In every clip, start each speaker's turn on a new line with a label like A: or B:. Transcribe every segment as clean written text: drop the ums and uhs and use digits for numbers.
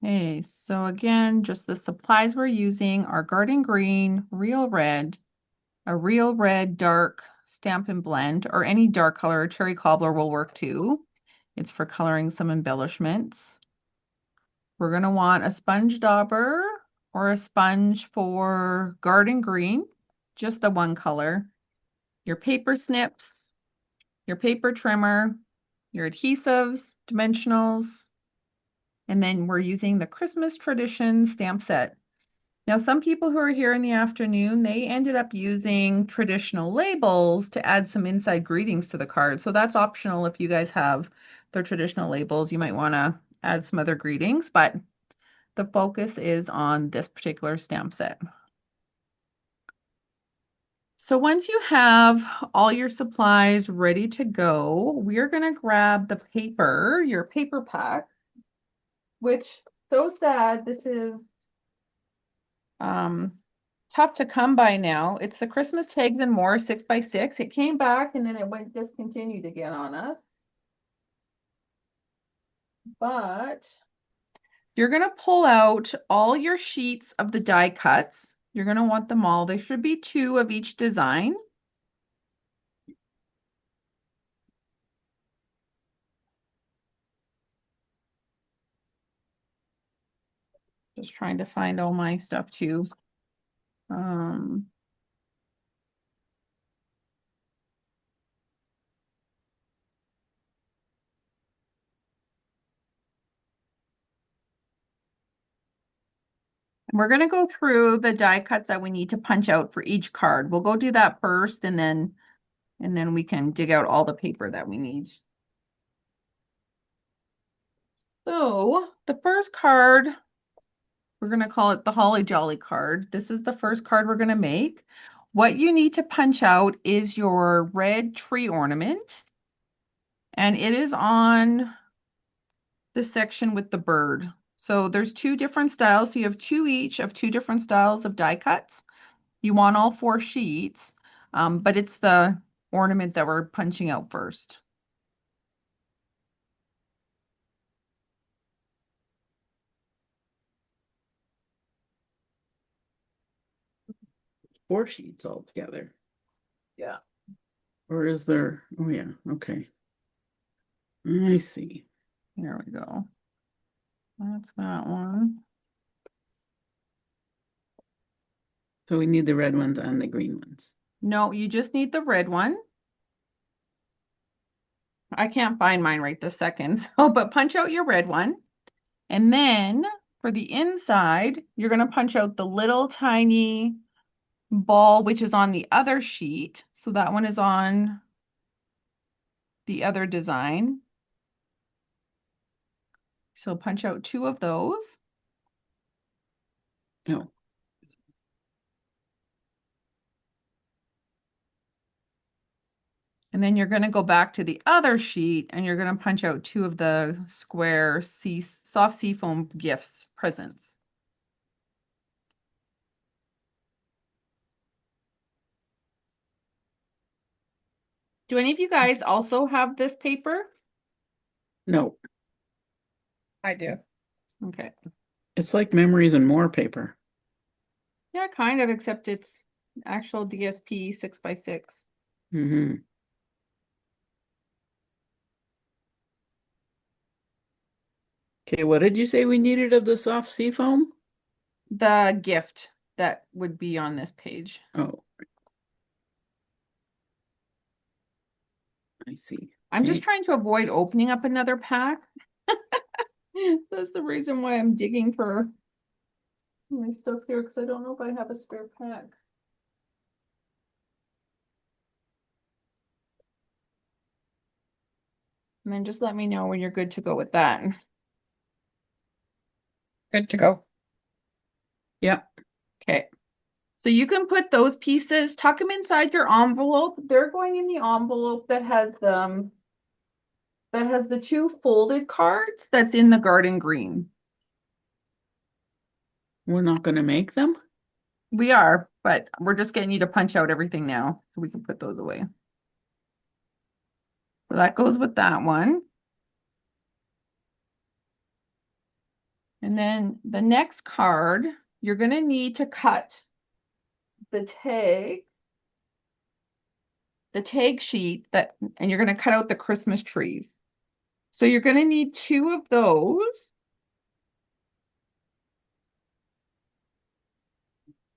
A: Okay, so again, just the supplies we're using are garden green, real red, a real red dark Stampin' Blend, or any dark color. Cherry cobbler will work too. It's for coloring some embellishments. We're going to want a sponge dauber or a sponge for garden green, just the one color. Your paper snips, your paper trimmer, your adhesives, dimensionals, and then we're using the Christmas Tradition Stamp Set. Now, some people who are here in the afternoon, they ended up using traditional labels to add some inside greetings to the card. So that's optional if you guys have their traditional labels. You might want to add some other greetings, but the focus is on this particular stamp set. So once you have all your supplies ready to go, we are going to grab the paper, your paper pack, which, so sad, this is um, tough to come by now. It's the Christmas Tags and More 6x6. It came back and then it went discontinued again on us. But you're going to pull out all your sheets of the die cuts. You're going to want them all. There should be 2 of each design. Just trying to find all my stuff too. Um, we're going to go through the die cuts that we need to punch out for each card. We'll go do that first and then we can dig out all the paper that we need. So the first card, we're going to call it the Holly Jolly card. This is the first card we're going to make. What you need to punch out is your red tree ornament, and it is on the section with the bird. So there's 2 different styles. So you have 2 each of 2 different styles of die cuts. You want all 4 sheets, but it's the ornament that we're punching out first.
B: Four sheets altogether.
A: Yeah.
B: Or is there? Oh, yeah. Okay. I see.
A: Here we go. That's that one.
B: So we need the red ones and the green ones.
A: No, you just need the red one. I can't find mine right this second. So, but punch out your red one. And then for the inside, you're going to punch out the little tiny ball, which is on the other sheet. So that one is on the other design. So punch out 2 of those.
B: No.
A: And then you're going to go back to the other sheet and you're going to punch out 2 of the square soft seafoam gifts presents. Do any of you guys also have this paper?
B: No.
A: I do. Okay.
B: It's like memories and more paper.
A: Yeah, kind of, except it's actual DSP 6x6.
B: Mm-hmm. Okay, what did you say we needed of the soft sea foam?
A: The gift that would be on this page.
B: Oh, I see.
A: I'm just
B: Okay.
A: trying to avoid opening up another pack. That's the reason why I'm digging for my stuff here, because I don't know if I have a spare pack. And then just let me know when you're good to go with that. Good to go.
B: Yeah.
A: Okay. So you can put those pieces, tuck them inside your envelope. They're going in the envelope that has the 2 folded cards that's in the garden green.
B: We're not going to make them?
A: We are, but we're just getting you to punch out everything now so we can put those away. So that goes with that one. And then the next card, you're going to need to cut the tag sheet and you're going to cut out the Christmas trees. So you're going to need two of those,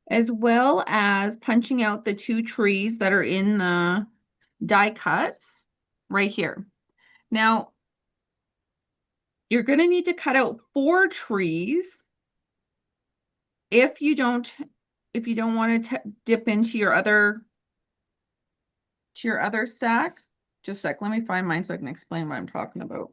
A: as well as punching out the two trees that are in the die cuts right here. Now, you're going to need to cut out 4 trees if you don't want to dip into your other stack. Just a sec, let me find mine so I can explain what I'm talking about.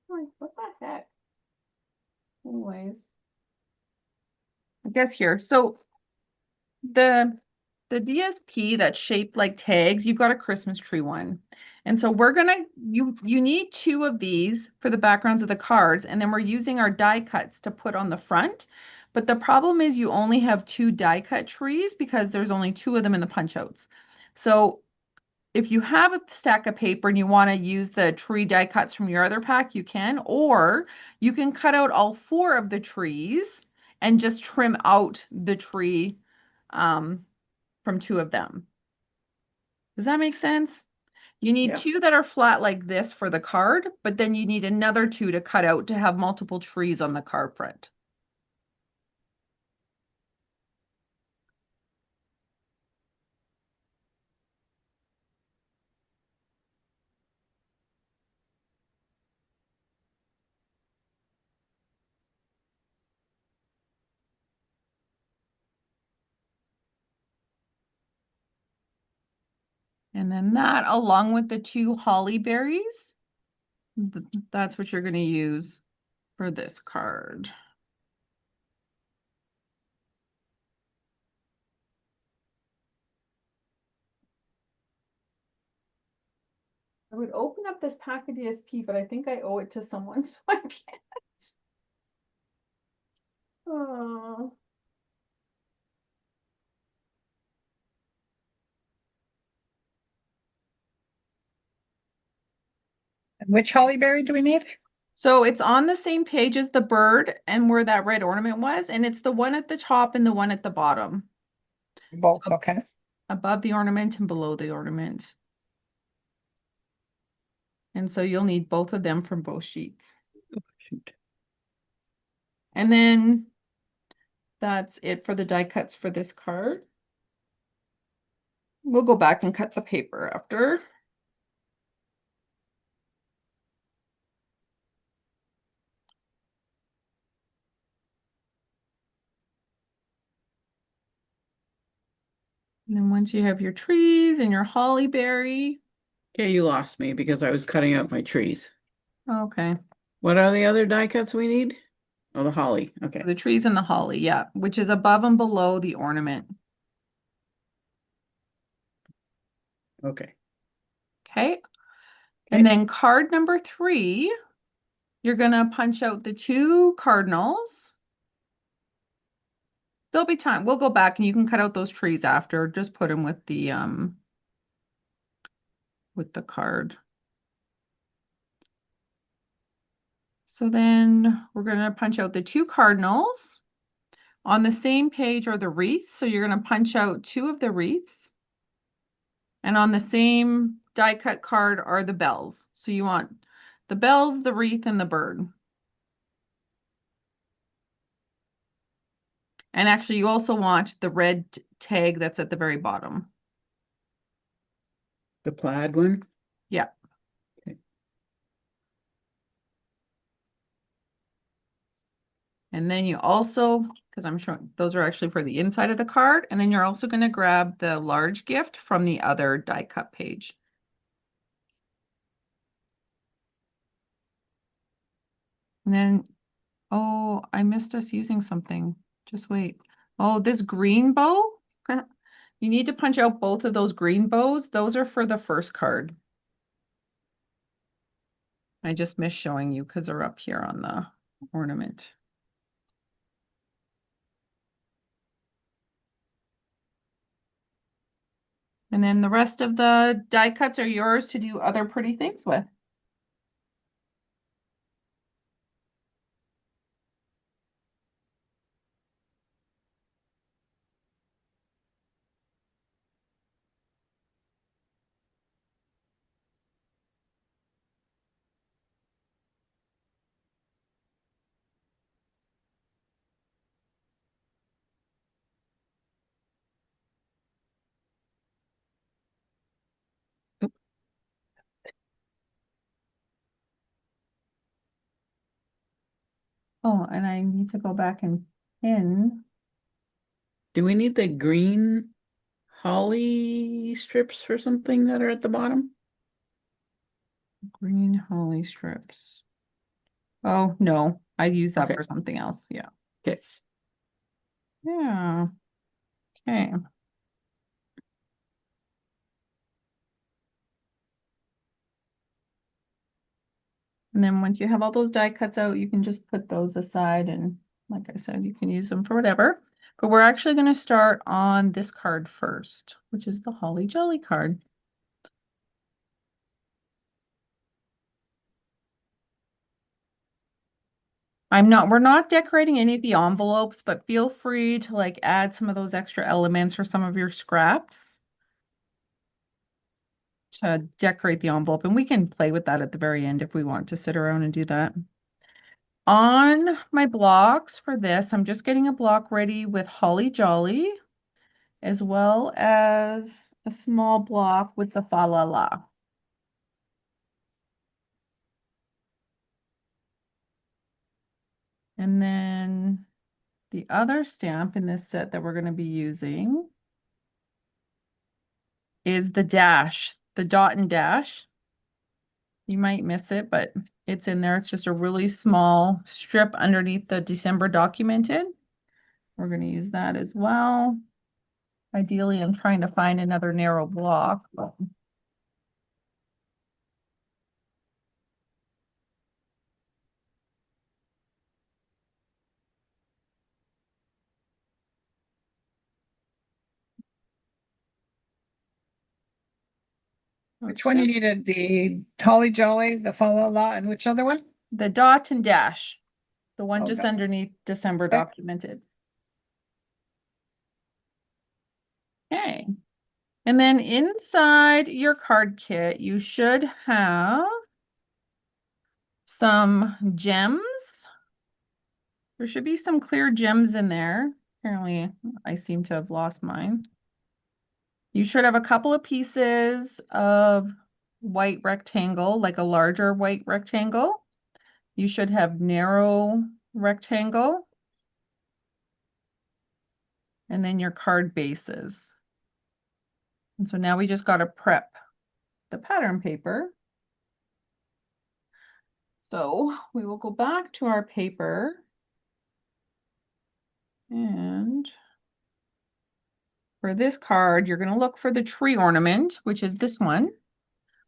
A: Like, what the heck? Anyways, I guess here. So the DSP that's shaped like tags, you've got a Christmas tree one. And so we're gonna, you need 2 of these for the backgrounds of the cards, and then we're using our die cuts to put on the front. But the problem is you only have 2 die cut trees because there's only 2 of them in the punch outs. So if you have a stack of paper and you want to use the tree die cuts from your other pack, you can, or you can cut out all 4 of the trees and just trim out the tree from 2 of them. Does that make sense? You need
B: Yeah.
A: 2 that are flat like this for the card, but then you need another 2 to cut out to have multiple trees on the card front. And then that, along with the 2 holly berries, that's what you're going to use for this card. I would open up this pack of DSP, but I think I owe it to someone, so I can't. Oh.
C: Which holly berry do we need?
A: So it's on the same page as the bird and where that red ornament was, and it's the one at the top and the one at the bottom.
C: Both,
A: So
C: okay.
A: above the ornament and below the ornament. And so you'll need both of them from both sheets.
B: Shoot.
A: And then that's it for the die cuts for this card. We'll go back and cut the paper after. And then once you have your trees and your holly berry.
B: Okay, you lost me because I was cutting out my trees.
A: Okay.
B: What are the other die cuts we need? Oh, the holly. Okay.
A: The trees and the holly, yeah, which is above and below the ornament.
B: Okay.
A: Okay. And then card number 3, you're going to punch out the 2 cardinals. There'll be time. We'll go back and you can cut out those trees after. Just put them with the card. So then we're going to punch out the 2 cardinals. On the same page are the wreaths. So you're going to punch out 2 of the wreaths. And on the same die cut card are the bells. So you want the bells, the wreath, and the bird. And actually, you also want the red tag that's at the very bottom.
B: The plaid one?
A: Yeah.
B: Okay.
A: And then you also, because I'm showing, those are actually for the inside of the card. And then you're also going to grab the large gift from the other die cut page. And then, oh, I missed us using something. Just wait. Oh, this green bow. You need to punch out both of those green bows. Those are for the first card. I just missed showing you because they're up here on the ornament. And then the rest of the die cuts are yours to do other pretty things with. Oh, and I need to go back and pin.
B: Do we need the green holly strips or something that are at the bottom?
A: Green holly strips. Oh, no, I use that
B: Okay.
A: for something else. Yeah.
B: Okay.
A: Yeah. Okay. And then once you have all those die cuts out, you can just put those aside and like I said, you can use them for whatever. But we're actually going to start on this card first, which is the Holly Jolly card. We're not decorating any of the envelopes, but feel free to like add some of those extra elements or some of your scraps to decorate the envelope. And we can play with that at the very end if we want to sit around and do that. On my blocks for this, I'm just getting a block ready with Holly Jolly, as well as a small block with the Fa La La. And then the other stamp in this set that we're going to be using is the dash, the dot and dash. You might miss it, but it's in there. It's just a really small strip underneath the December documented. We're going to use that as well. Ideally, I'm trying to find another narrow block.
C: Which one you needed? The Holly Jolly, the Fa La La, and which other one?
A: The dot and dash, the one
C: Oh,
A: just
C: dot.
A: underneath December
C: Okay.
A: documented. Okay. And then inside your card kit, you should have some gems. There should be some clear gems in there. Apparently, I seem to have lost mine. You should have a couple of pieces of white rectangle, like a larger white rectangle. You should have narrow rectangle. And then your card bases. And so now we just got to prep the pattern paper. So we will go back to our paper and for this card, you're going to look for the tree ornament, which is this one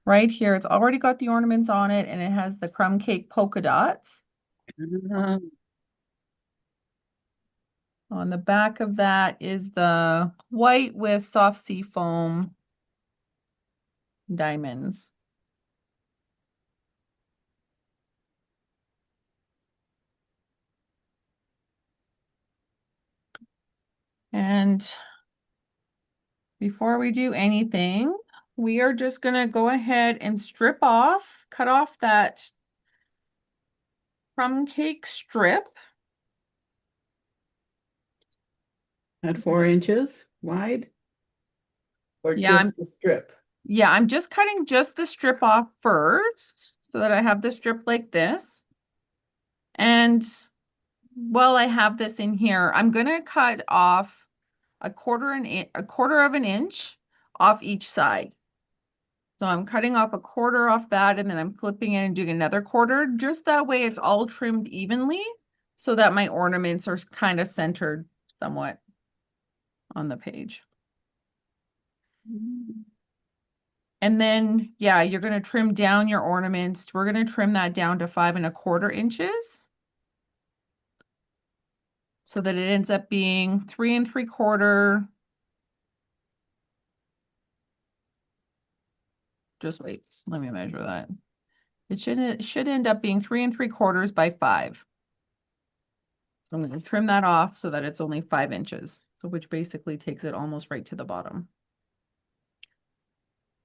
A: right here. It's already got the ornaments on it and it has the crumb cake polka dots. On the back of that is the white with soft sea foam diamonds. And before we do anything, we are just going to go ahead and strip off, cut off that crumb cake strip.
B: At 4 inches wide? Or
A: Yeah,
B: just the strip?
A: I'm just cutting just the strip off first so that I have the strip like this. And while I have this in here, I'm going to cut off a quarter of an inch off each side. So I'm cutting off a quarter off that and then I'm flipping it and doing another quarter. Just that way it's all trimmed evenly so that my ornaments are kind of centered somewhat on the page. And then, yeah, you're going to trim down your ornaments. We're going to trim that down to 5¼ inches so that it ends up being 3¾ just wait, let me measure that. It should end up being 3 3/4 by 5. So I'm going to trim that off so that it's only 5 inches. So which basically takes it almost right to the bottom.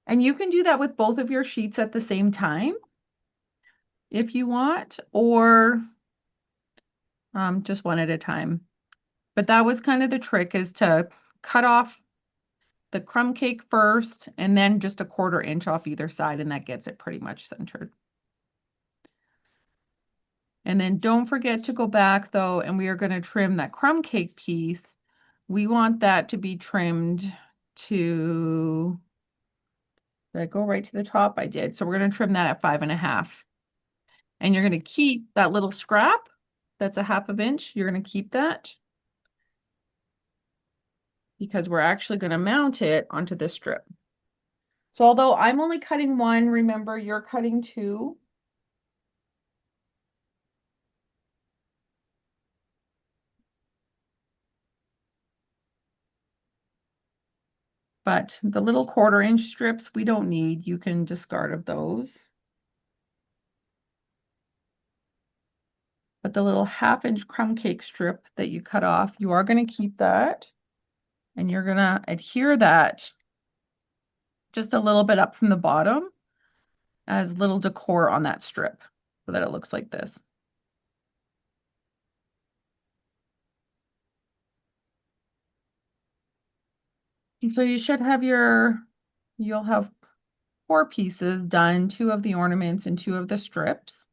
A: And you can do that with both of your sheets at the same time if you want, or just one at a time. But that was kind of the trick, is to cut off the crumb cake first and then just a 1/4 inch off either side, and that gets it pretty much centered. And then don't forget to go back though, and we are going to trim that crumb cake piece. We want that to be trimmed to, did I go right to the top? I did. So we're going to trim that at 5.5. And you're going to keep that little scrap that's a 1/2 inch. You're going to keep that because we're actually going to mount it onto this strip. So although I'm only cutting 1, remember you're cutting 2. But the little 1/4 inch strips we don't need. You can discard of those. But the little 1/2 inch crumb cake strip that you cut off, you are going to keep that. And you're going to adhere that just a little bit up from the bottom as little decor on that strip so that it looks like this. And so you should have you'll have 4 pieces done, 2 of the ornaments and 2 of the strips.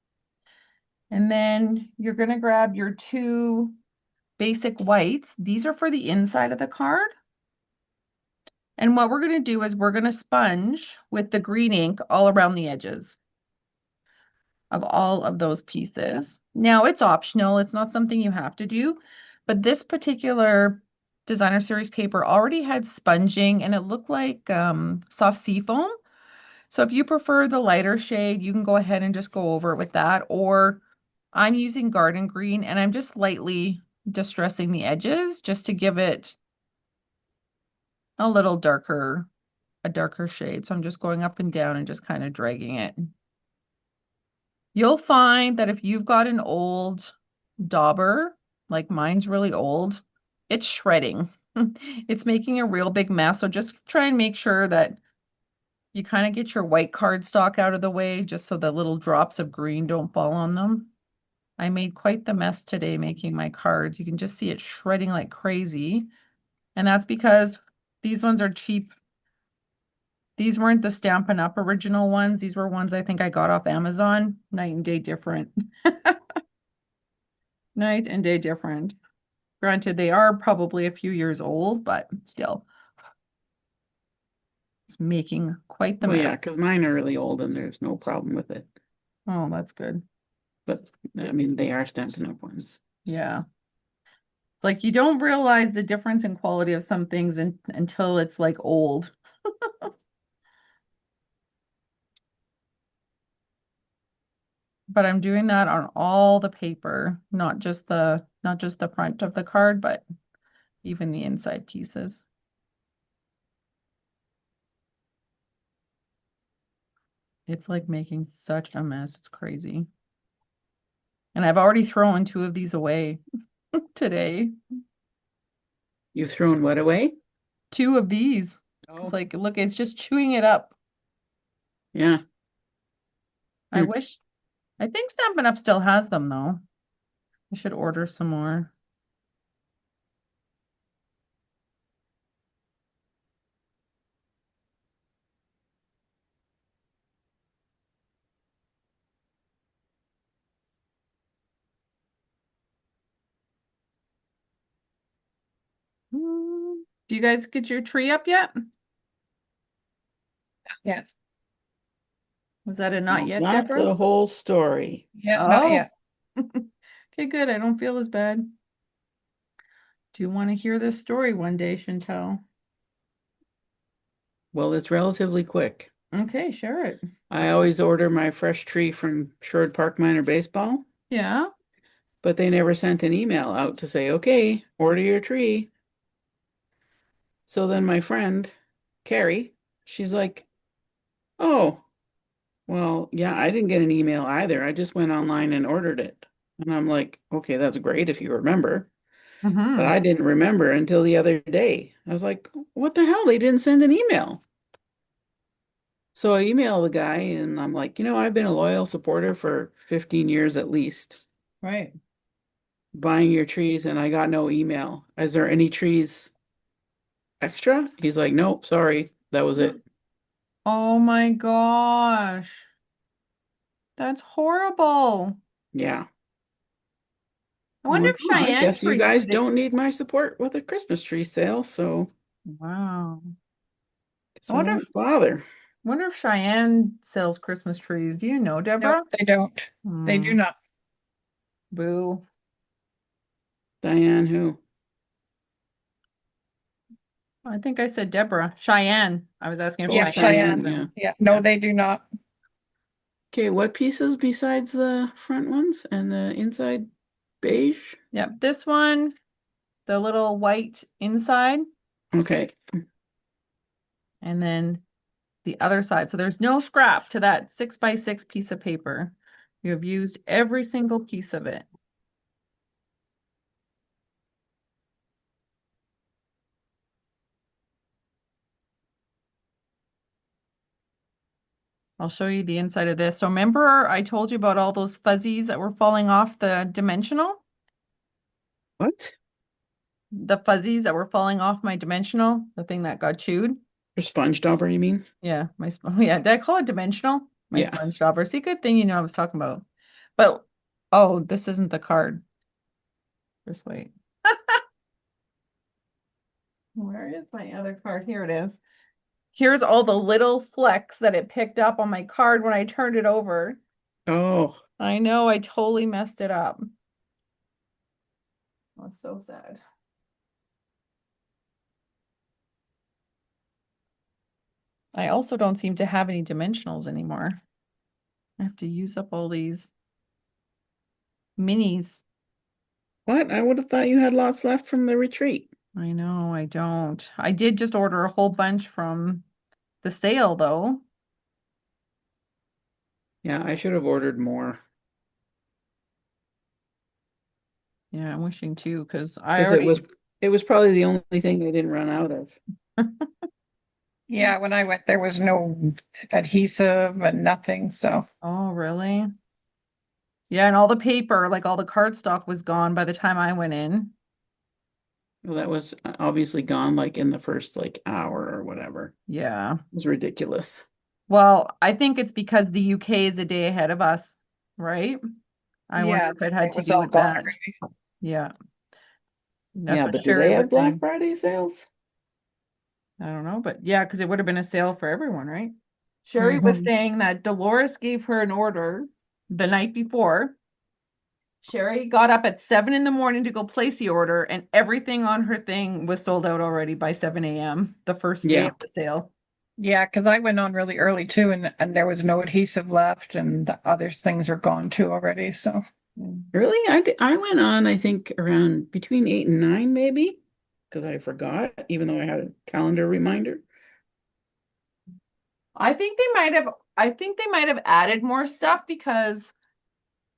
A: And then you're going to grab your 2 basic whites. These are for the inside of the card. And what we're going to do is we're going to sponge with the green ink all around the edges of all of those pieces. Now it's optional. It's not something you have to do, but this particular designer series paper already had sponging and it looked like soft sea foam. So if you prefer the lighter shade, you can go ahead and just go over it with that. Or I'm using garden green and I'm just lightly distressing the edges just to give it a little darker, a darker shade. So I'm just going up and down and just kind of dragging it. You'll find that if you've got an old dauber, like mine's really old, it's shredding. It's making a real big mess. So just try and make sure that you kind of get your white cardstock out of the way just so the little drops of green don't fall on them. I made quite the mess today making my cards. You can just see it shredding like crazy. And that's because these ones are cheap. These weren't the Stampin' Up! Original ones. These were ones I think I got off Amazon. Night and day different. Night and day different. Granted, they are probably a few years old, but still. It's making quite the
B: Well, yeah,
A: mess.
B: because mine are really old and there's no problem with it.
A: Oh, that's good.
B: But I mean, they are Stampin' Up! Ones.
A: Yeah. Like you don't realize the difference in quality of some things until it's like old. But I'm doing that on all the paper, not just the front of the card, but even the inside pieces. It's like making such a mess. It's crazy. And I've already thrown 2 of these away today.
B: You've thrown what away?
A: 2 of these.
B: Oh,
A: It's like, look, it's just chewing it up.
B: yeah.
A: I wish, I think Stampin' Up! Still has them though. I should order some more. Do you guys get your tree up yet?
C: Yes.
A: Was that a not
B: Well,
A: yet,
B: that's
A: Deborah?
B: a whole story.
C: Yeah, not yet.
A: Okay, good. I don't feel as bad. Do you want to hear this story one day, Chantel?
B: Well, it's relatively quick.
A: Okay, share it.
B: I always order my fresh tree from Sherwood Park Minor Baseball,
A: Yeah.
B: but they never sent an email out to say, okay, order your tree. So then my friend, Carrie, she's like, Oh, well, yeah, I didn't get an email either. I just went online and ordered it. And I'm like, okay, that's great if you remember. But
A: Mm-hmm.
B: I didn't remember until the other day. I was like, what the hell? They didn't send an email. So I emailed the guy and I'm like, I've been a loyal supporter for 15 years at least,
A: Right.
B: buying your trees, and I got no email. Is there any trees extra? He's like, nope, sorry. That was it.
A: Oh my gosh. That's horrible.
B: Yeah.
A: I
B: I'm
A: wonder
B: like,
A: if
B: oh, I
A: Cheyenne
B: guess you
A: trees,
B: guys don't need my support with a Christmas tree sale, so
A: wow. I
B: I won't bother.
A: wonder if Cheyenne sells Christmas trees. Do you know,
C: Nope,
A: Deborah?
C: they don't. They
A: Hmm.
C: do not.
A: Boo.
B: Diane, who?
A: I think I said Deborah. Cheyenne. I was asking if
B: Oh,
C: Yeah,
A: Cheyenne
C: Cheyenne.
A: sold
B: Cheyenne, yeah.
A: them.
C: Yeah, no,
A: Yeah.
C: they do not.
B: Okay, what pieces besides the front ones and the inside beige?
A: Yep. This one, the little white inside,
B: Okay.
A: and then the other side. So there's no scrap to that 6x6 piece of paper. You have used every single piece of it. I'll show you the inside of this. So remember I told you about all those fuzzies that were falling off the dimensional?
B: What?
A: The fuzzies that were falling off my dimensional, the thing that got chewed.
B: For sponge dauber, you mean?
A: Yeah, yeah, did I call it dimensional? My
B: Yeah.
A: sponge dauber. See, good thing you know I was talking about. But oh, this isn't the card. Just wait. Where is my other card? Here it is. Here's all the little flecks that it picked up on my card when I turned it over.
B: Oh,
A: I know I totally messed it up. That's so sad. I also don't seem to have any dimensionals anymore. I have to use up all these minis.
B: what? I would have thought you had lots left from the retreat.
A: I know I don't. I did just order a whole bunch from the sale though.
B: Yeah, I should have ordered more
A: Yeah, I'm wishing too, because I
B: because it
A: already,
B: was it was probably the only thing they didn't run out of.
C: Yeah, when I went, there was no adhesive and nothing. So,
A: oh, really? Yeah, and all the paper, like all the cardstock was gone by the time I went in.
B: Well, that was obviously gone like in the first like hour or whatever.
A: Yeah.
B: It was ridiculous.
A: Well, I think it's because the UK is a day ahead of us, right? I wonder
C: yeah,
A: if it had
C: it
A: to
C: was
A: do
C: all
A: with
C: gone
A: that.
C: already.
A: Yeah. That's
B: Yeah,
A: what
B: but do they
A: Sherry
B: have
A: was
B: Black
A: saying.
B: Friday sales?
A: I don't know, but yeah, because it would have been a sale for everyone, right? Sherry was
C: Hmm.
A: saying that Dolores gave her an order the night before. Sherry got up at 7 in the morning to go place the order, and everything on her thing was sold out already by 7 a.m., the first day
B: Yeah.
A: of the sale.
C: Yeah, because I went on really early too, and there was no adhesive left, and the other things are gone too already. So,
A: Mm.
B: Really? I went on, I think, around between 8 and 9, maybe, because I forgot, even though I had a calendar reminder.
A: I think they might have added more stuff because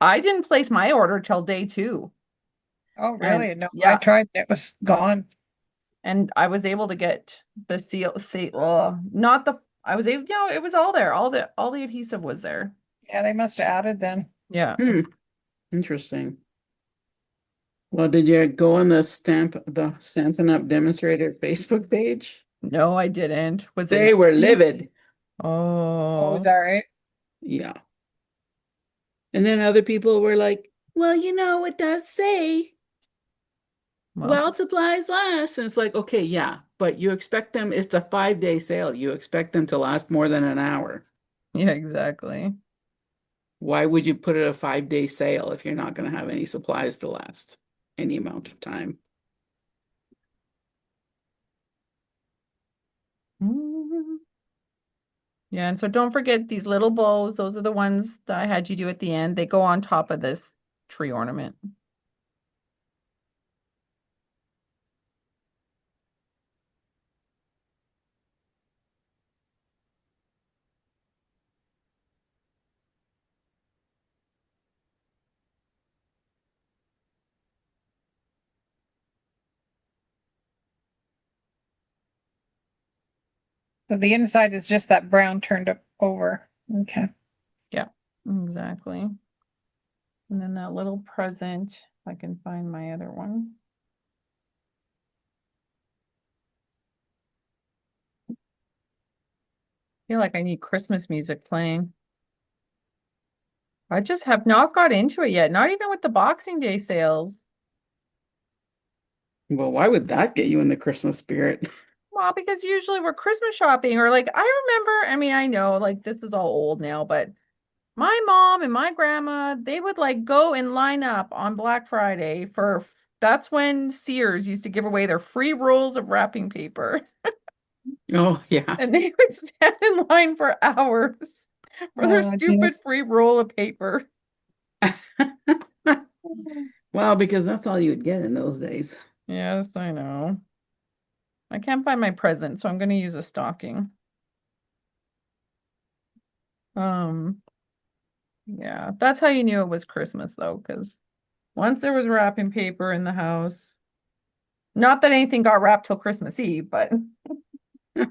A: I didn't place my order till day two.
C: oh,
A: And
C: really? No, I
A: yeah,
C: tried. It was gone.
A: and I was able to get the not the, I was able, it was all there. All the adhesive was there.
C: Yeah, they must have added then.
A: Yeah.
B: Hmm, interesting. Well, did you go on the Stampin' Up demonstrator Facebook page?
A: No, I didn't. Was it
B: They
A: nice
B: were
A: of you?
B: livid.
C: Oh, is
A: Oh,
C: that right?
B: Yeah. And then other people were like, well, it does say
A: well,
B: while supplies last. And it's like, okay, yeah, but you expect them, it's a 5-day sale. You expect them to last more than an hour.
A: yeah, exactly.
B: Why would you put it a 5-day sale if you're not going to have any supplies to last any amount of time?
A: Mhm. Yeah, and so don't forget these little bows. Those are the ones that I had you do at the end. They go on top of this tree ornament.
C: So the inside is just that brown turned up over. Okay.
A: Yeah, exactly. And then that little present, if I can find my other one. I feel like I need Christmas music playing. I just have not got into it yet, not even with the Boxing Day sales.
B: Well, why would that get you in the Christmas spirit?
A: Well, because usually we're Christmas shopping, or like I remember, I mean, I know like this is all old now, but my mom and my grandma, they would like go and line up on Black Friday for that's when Sears used to give away their free rolls of wrapping paper.
B: Oh, yeah.
A: And they would stand in line for hours for their
C: Oh,
A: stupid
C: geez.
A: free roll of paper.
B: Well, because that's all you would get in those days.
A: Yes, I know. I can't find my present, so I'm going to use a stocking. Um, yeah, that's how you knew it was Christmas though, because once there was wrapping paper in the house, not that anything got wrapped till Christmas Eve, but you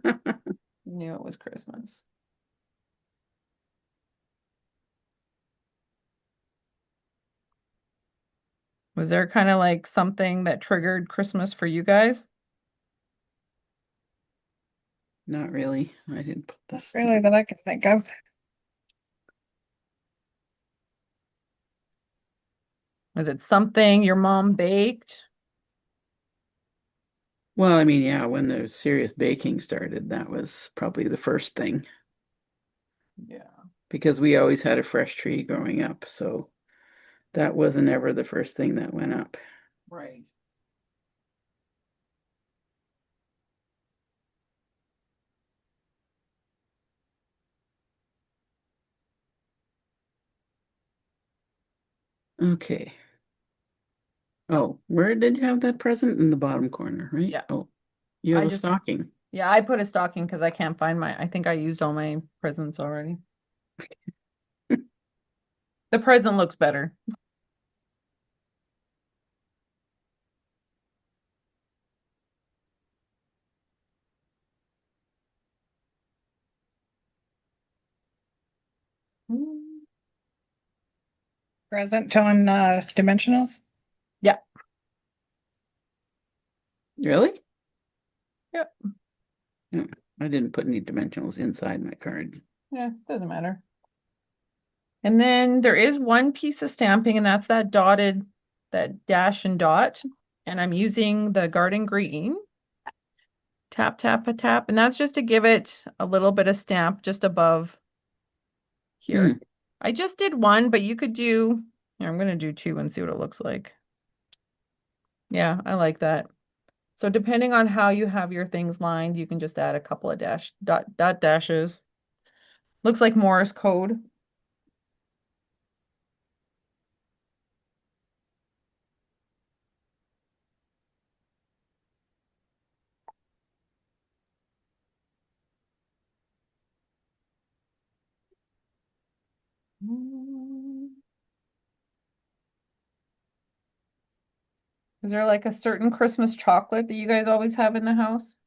A: knew it was Christmas. Was there kind of like something that triggered Christmas for you guys?
B: Not really. I didn't put the
C: Really
B: stupid.
C: that I can think of.
A: Was it something your mom baked?
B: Well, I mean, yeah, when the serious baking started, that was probably the first thing
A: Yeah,
B: because we always had a fresh tree growing up. So that wasn't ever the first thing that went up.
A: right.
B: Okay. Oh, where did you have that present? In the bottom corner, right?
A: Yeah,
B: Oh, you have
A: I
B: a
A: just
B: stocking.
A: yeah, I put a stocking because I can't find my I think I used all my presents already. The present looks better. Mm.
C: Present on dimensionals.
A: Yeah,
B: Really?
A: yeah,
B: No, I didn't put any dimensionals inside my card.
A: yeah, doesn't matter. And then there is one piece of stamping, and that's that dotted, that dash and dot. And I'm using the garden green. Tap, tap, a tap. And that's just to give it a little bit of stamp just above here.
B: Hmm.
A: I just did one, but you could do, here, I'm going to do two and see what it looks like. Yeah, I like that. So depending on how you have your things lined, you can just add a couple of dot dashes. Looks like Morse code. Is there like a certain Christmas chocolate that you guys always have in the house?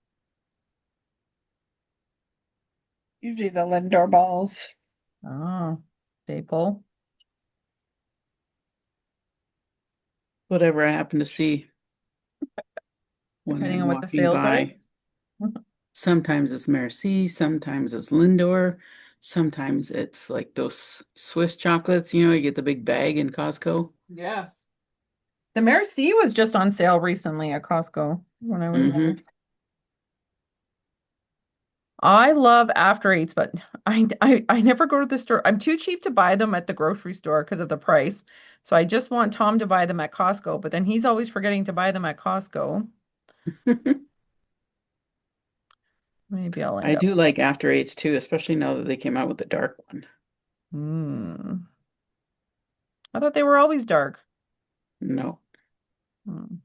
C: Usually the Lindor balls.
A: Oh, staple.
B: Whatever I happen to see when
A: Depending
B: I'm
A: on what the
B: walking
A: sales are.
B: by. Sometimes it's Merci, sometimes it's Lindor, sometimes it's like those Swiss chocolates, you get the big bag in Costco.
A: Yes. The Merci was just on sale recently at Costco when I was there.
B: Hmm.
A: I love after eights, but I never go to the store. I'm too cheap to buy them at the grocery store because of the price. So I just want Tom to buy them at Costco, but then he's always forgetting to buy them at Costco. Maybe I'll end
B: I
A: up.
B: do like After Eights too, especially now that they came out with the dark one.
A: Hmm. I thought they were always dark.
B: No.
A: Hmm.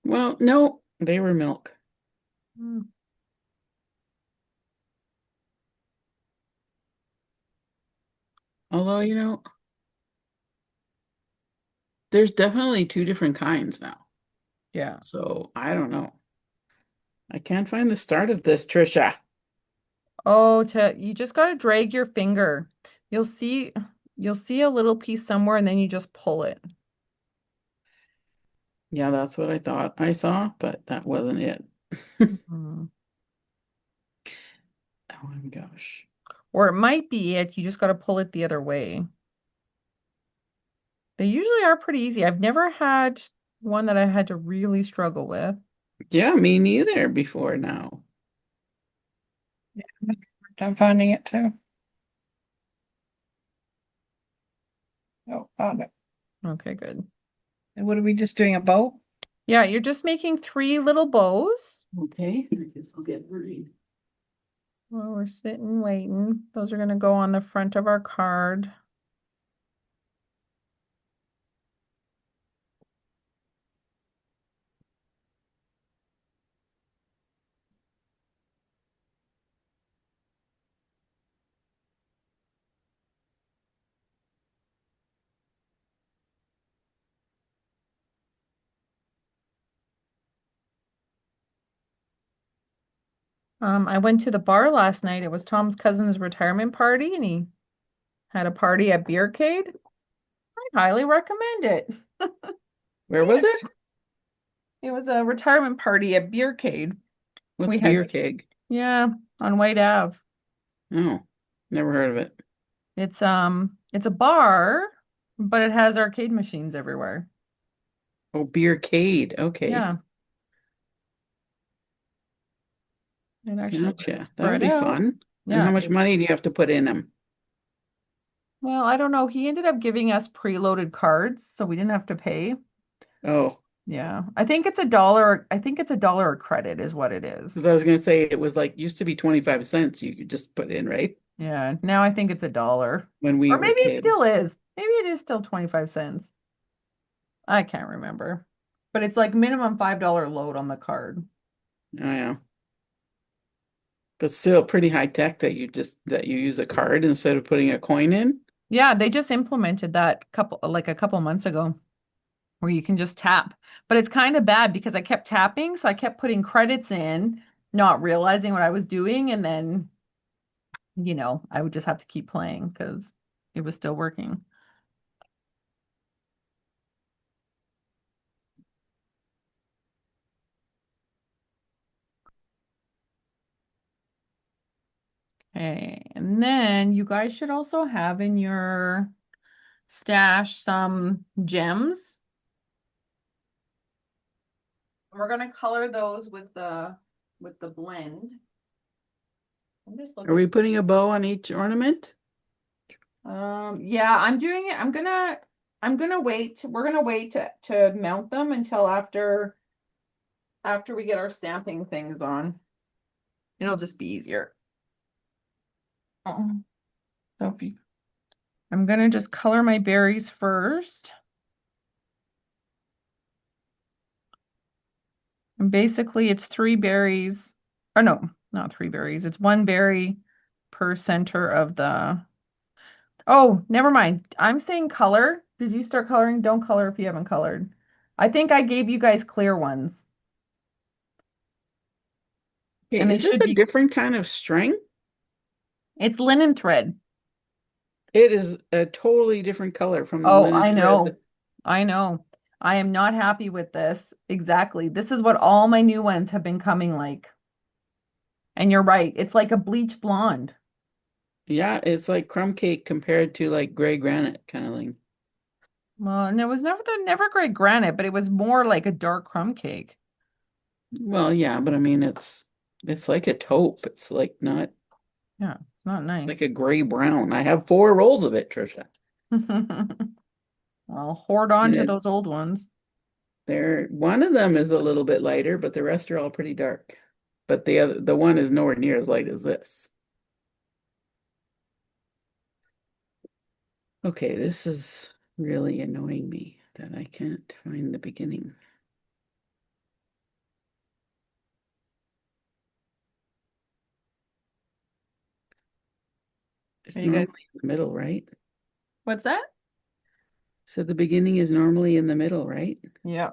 B: Well, no, they were milk.
A: Hmm.
B: Although, there's definitely two different kinds now.
A: Yeah.
B: So I don't know. I can't find the start of this, Tricia.
A: Oh, you just got to drag your finger. You'll see you'll see a little piece somewhere and then you just pull it.
B: Yeah, that's what I thought I saw, but that wasn't it.
A: Mhm.
B: Oh my gosh.
A: Or it might be it. You just got to pull it the other way. They usually are pretty easy. I've never had one that I had to really struggle with.
B: Yeah, me neither before now.
C: Yeah, I'm finding it too. Oh, found it.
A: Okay, good.
C: And what are we just doing, a bow?
A: Yeah, you're just making three little bows
B: Okay, I guess I'll get worried.
A: while we're sitting waiting. Those are going to go on the front of our card. I went to the bar last night. It was Tom's cousin's retirement party, and he had a party at Beercade. I highly recommend it.
B: Where was it?
A: It was a retirement party at Beercade.
B: What's
A: We had,
B: beer keg?
A: yeah, on White Ave.
B: Oh, never heard of it.
A: It's a bar, but it has arcade machines everywhere.
B: Oh, beercade. Okay,
A: Yeah, it actually was
B: gotcha. That'll
A: spread
B: be
A: out.
B: fun. And
A: Yeah.
B: how much money do you have to put in them?
A: Well, I don't know. He ended up giving us preloaded cards, so we didn't have to pay.
B: Oh,
A: Yeah. I think it's $1. I think it's $1 a credit is what it is.
B: because I was gonna say it was like used to be 25 cents you could just put in, right?
A: Yeah. Now I think it's $1.
B: When we
A: Or
B: were
A: maybe it still
B: kids.
A: is. Maybe it is still 25 cents. I can't remember. But it's like minimum $5 load on the card.
B: Oh yeah. But still pretty high tech that you use a card instead of putting a coin in.
A: Yeah, they just implemented that a couple months ago where you can just tap. But it's kind of bad because I kept tapping, so I kept putting credits in, not realizing what I was doing, and then, I would just have to keep playing because it was still working. Okay, and then you guys should also have in your stash some gems. We're gonna color those with the blend. I'm just
B: Are
A: looking.
B: we putting a bow on each ornament?
A: Yeah, I'm doing it. I'm gonna wait. We're gonna wait to mount them until after we get our stamping things on. It'll just be easier. Um, So if you, I'm gonna just color my berries first. And basically it's three berries. Or no, not three berries. It's one berry per center of the. Oh, never mind. I'm saying color. Did you start coloring? Don't color if you haven't colored. I think I gave you guys clear ones.
B: Okay,
A: And they
B: is this
A: should
B: a
A: be,
B: different kind of string?
A: it's linen thread.
B: It is a totally different color from the
A: Oh,
B: linen
A: I
B: thread.
A: know. I know. I am not happy with this. Exactly. This is what all my new ones have been coming like. And you're right. It's like a bleach blonde.
B: Yeah, it's like crumb cake compared to like gray granite kind of thing.
A: Well, and it was never great granite, but it was more like a dark crumb cake.
B: Well, yeah, but I mean it's like a taupe. It's like not
A: Yeah, it's not
B: like
A: nice.
B: a gray brown. I have 4 rolls of it, Trisha.
A: Well, hoard on
B: And
A: to those old ones.
B: one of them is a little bit lighter, but the rest are all pretty dark. But the one is nowhere near as light as this. Okay, this is really annoying me that I can't find the beginning. It's
A: Are you guys,
B: normally in the middle, right?
A: what's that?
B: So the beginning is normally in the middle, right?
A: Yeah.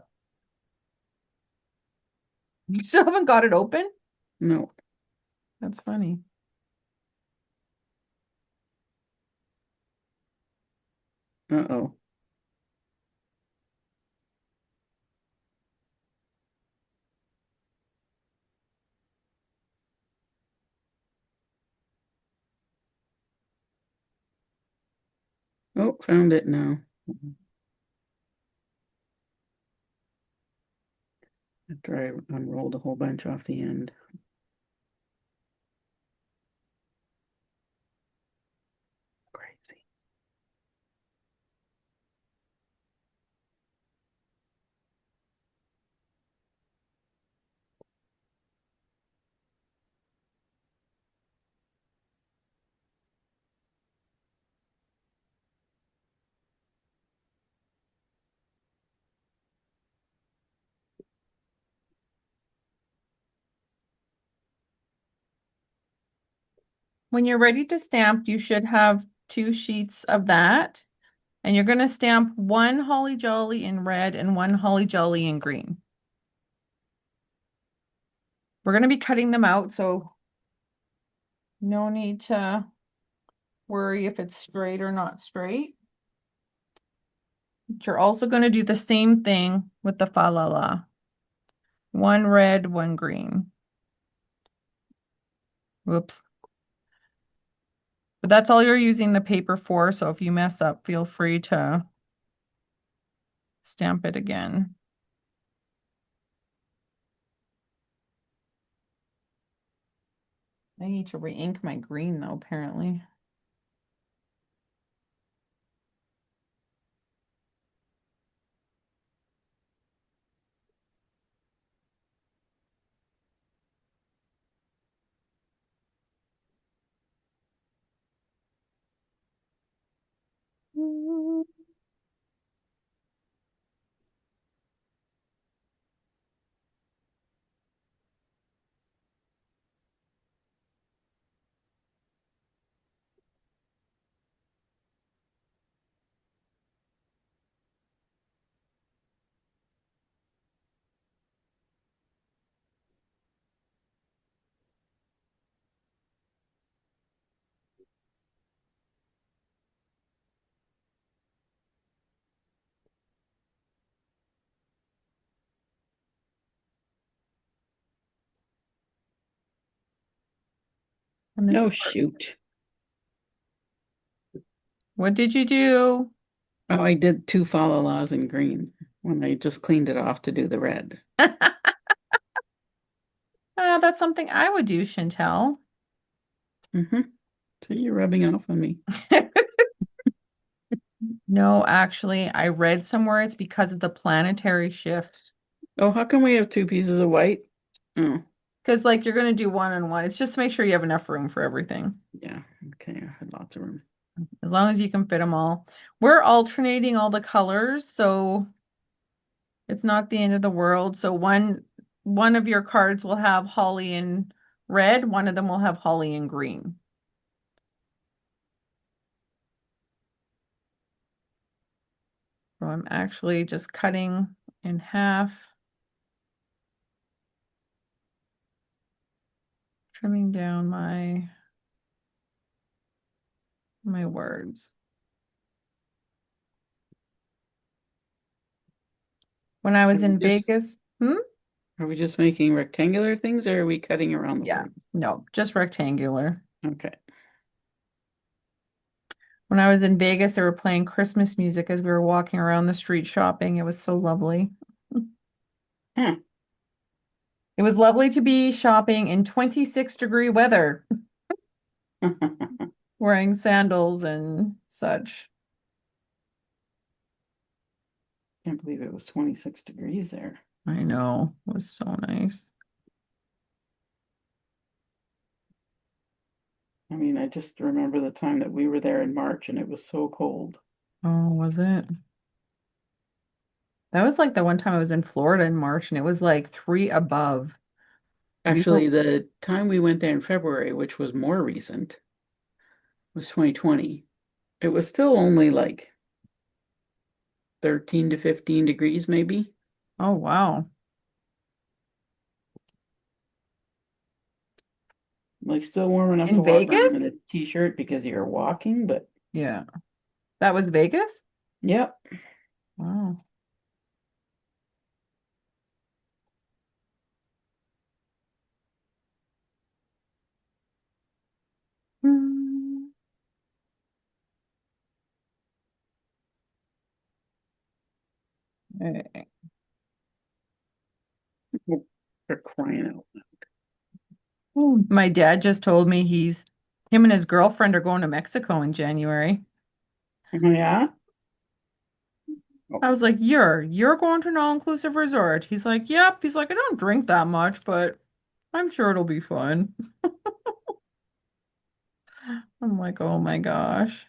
A: You still haven't got it open?
B: No.
A: That's funny.
B: Uh-oh. Oh, found it now. After I unrolled a whole bunch off the end. Crazy.
A: When you're ready to stamp, you should have 2 sheets of that. And you're going to stamp one Holly Jolly in red and one Holly Jolly in green. We're going to be cutting them out, so no need to worry if it's straight or not straight. You're also going to do the same thing with the fa la la. One red, one green. Whoops. But that's all you're using the paper for, so if you mess up, feel free to stamp it again. I need to re-ink my green though, apparently. And this
B: Oh,
A: is
B: shoot.
A: what did you do?
B: Oh, I did two fa la las in green when I just cleaned it off to do the red.
A: That's something I would do, Chantel.
B: Mm-hmm. So you're rubbing off on me.
A: No, actually, I read somewhere it's because of the planetary shift.
B: Oh, how come we have two pieces of white? Oh,
A: Because like you're gonna do one and one. It's just to make sure you have enough room for everything.
B: yeah. Okay, I had lots of room.
A: As long as you can fit them all. We're alternating all the colors, so it's not the end of the world. So one of your cards will have holly in red, one of them will have holly in green. So I'm actually just cutting in half, trimming down my words. When I
B: Are
A: was
B: we
A: in
B: just
A: Vegas,
B: are we just making rectangular things or are we cutting around the
A: yeah,
B: word?
A: no, just rectangular.
B: Okay.
A: When I was in Vegas, they were playing Christmas music as we were walking around the street shopping. It was so lovely.
B: Huh.
A: It was lovely to be shopping in 26-degree weather, wearing sandals and such.
B: Can't believe it was 26 degrees there.
A: I know, it was so nice.
B: I mean, I just remember the time that we were there in March and it was so cold.
A: Oh, was it? That was like the one time I was in Florida in March and it was like 3 above. We were,
B: Actually, the time we went there in February, which was more recent, was 2020. It was still only like 13 to 15 degrees, maybe.
A: oh, wow.
B: Like still warm enough to
A: In
B: walk around in
A: Vegas?
B: a t-shirt because you're walking, but
A: Yeah. That was Vegas?
B: Yep.
A: Wow. Hmm. Okay.
B: For crying out
A: My dad just told me him and his girlfriend are going to Mexico in January.
B: loud. Oh, yeah?
A: I
B: Oh,
A: was like, you're going to an all-inclusive resort. He's like, yep. He's like, I don't drink that much, but I'm sure it'll be fun. I'm like, oh my gosh.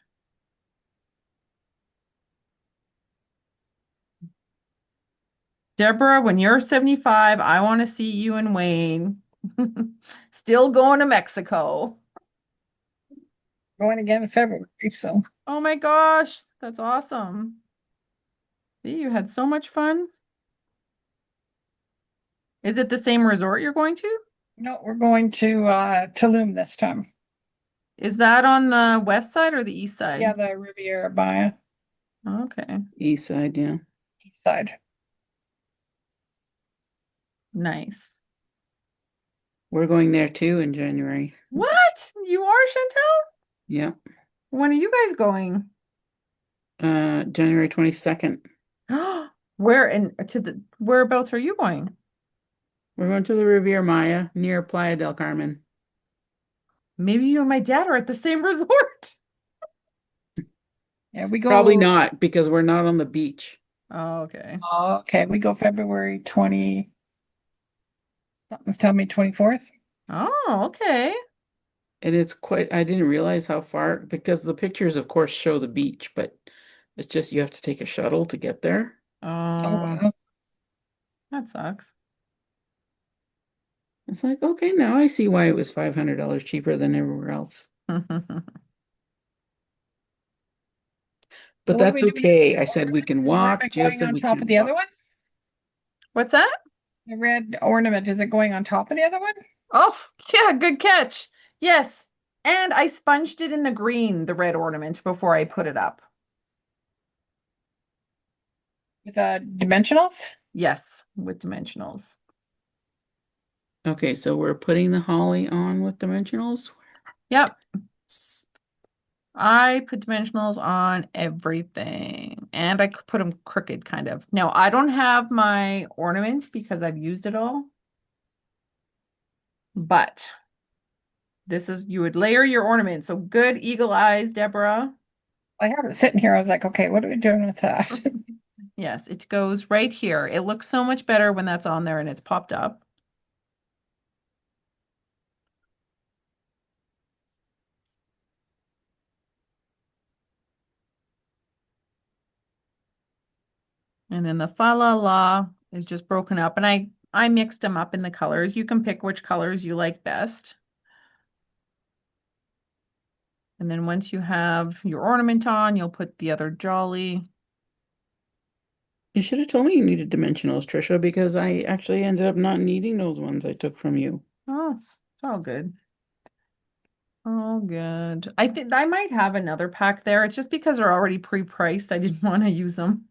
A: Deborah, when you're 75, I want to see you and Wayne still going to Mexico.
C: Going again in February, so
A: Oh my gosh, that's awesome. See, you had so much fun. Is it the same resort you're going to?
C: no, we're going to Tulum this time.
A: Is that on the west side or the east
C: Yeah,
A: side?
C: the Riviera Maya
A: Okay,
B: east side, yeah.
C: east side.
A: nice.
B: We're going there too in January.
A: What? You are, Chantel?
B: Yeah.
A: When are you guys going?
B: January 22nd.
A: Where and to the whereabouts are you going?
B: We're going to the Riviera Maya near Playa del Carmen.
A: Maybe you and my dad are at the same resort.
C: Yeah, we
B: Probably
C: go.
B: not because we're not on the beach.
A: Oh, okay.
C: Oh, okay, we go February 20. Something's telling me 24th.
A: Oh, okay.
B: And it's quite, I didn't realize how far, because the pictures, of course, show the beach, but it's just you have to take a shuttle to get there.
C: Oh
A: Oh,
C: wow.
A: that sucks.
B: It's like, okay, now I see why it was $500 cheaper than everywhere else.
C: So
B: But
C: what are
B: that's
C: we doing with
B: okay.
C: the
B: I said we
C: ornament?
B: can
C: Is the
B: walk.
C: ornament
B: Jeff
C: going
B: said
C: on
B: we
C: top of
B: can't
C: the other
B: walk.
C: one?
A: What's that?
C: The red ornament, is it going on top of the other one?
A: Oh, yeah, good catch. Yes. And I sponged it in the green, the red ornament, before I put it up.
C: With dimensionals?
A: Yes, with dimensionals.
B: Okay, so we're putting the holly on with dimensionals.
A: Yep, I put dimensionals on everything. And I could put them crooked, kind of. Now, I don't have my ornament because I've used it all. But this is, you would layer your ornament. So good eagle eyes, Deborah.
C: I have it sitting here. I was like, okay, what are we doing with that?
A: Yes, it goes right here. It looks so much better when that's on there and it's popped up. And then the fa la la is just broken up. And I mixed them up in the colors. You can pick which colors you like best. And then once you have your ornament on, you'll put the other jolly.
B: You should have told me you needed dimensionals, Tricia, because I actually ended up not needing those ones I took from you.
A: Oh, it's all good. All good. I think I might have another pack there. It's just because they're already pre-priced. I didn't want to use them.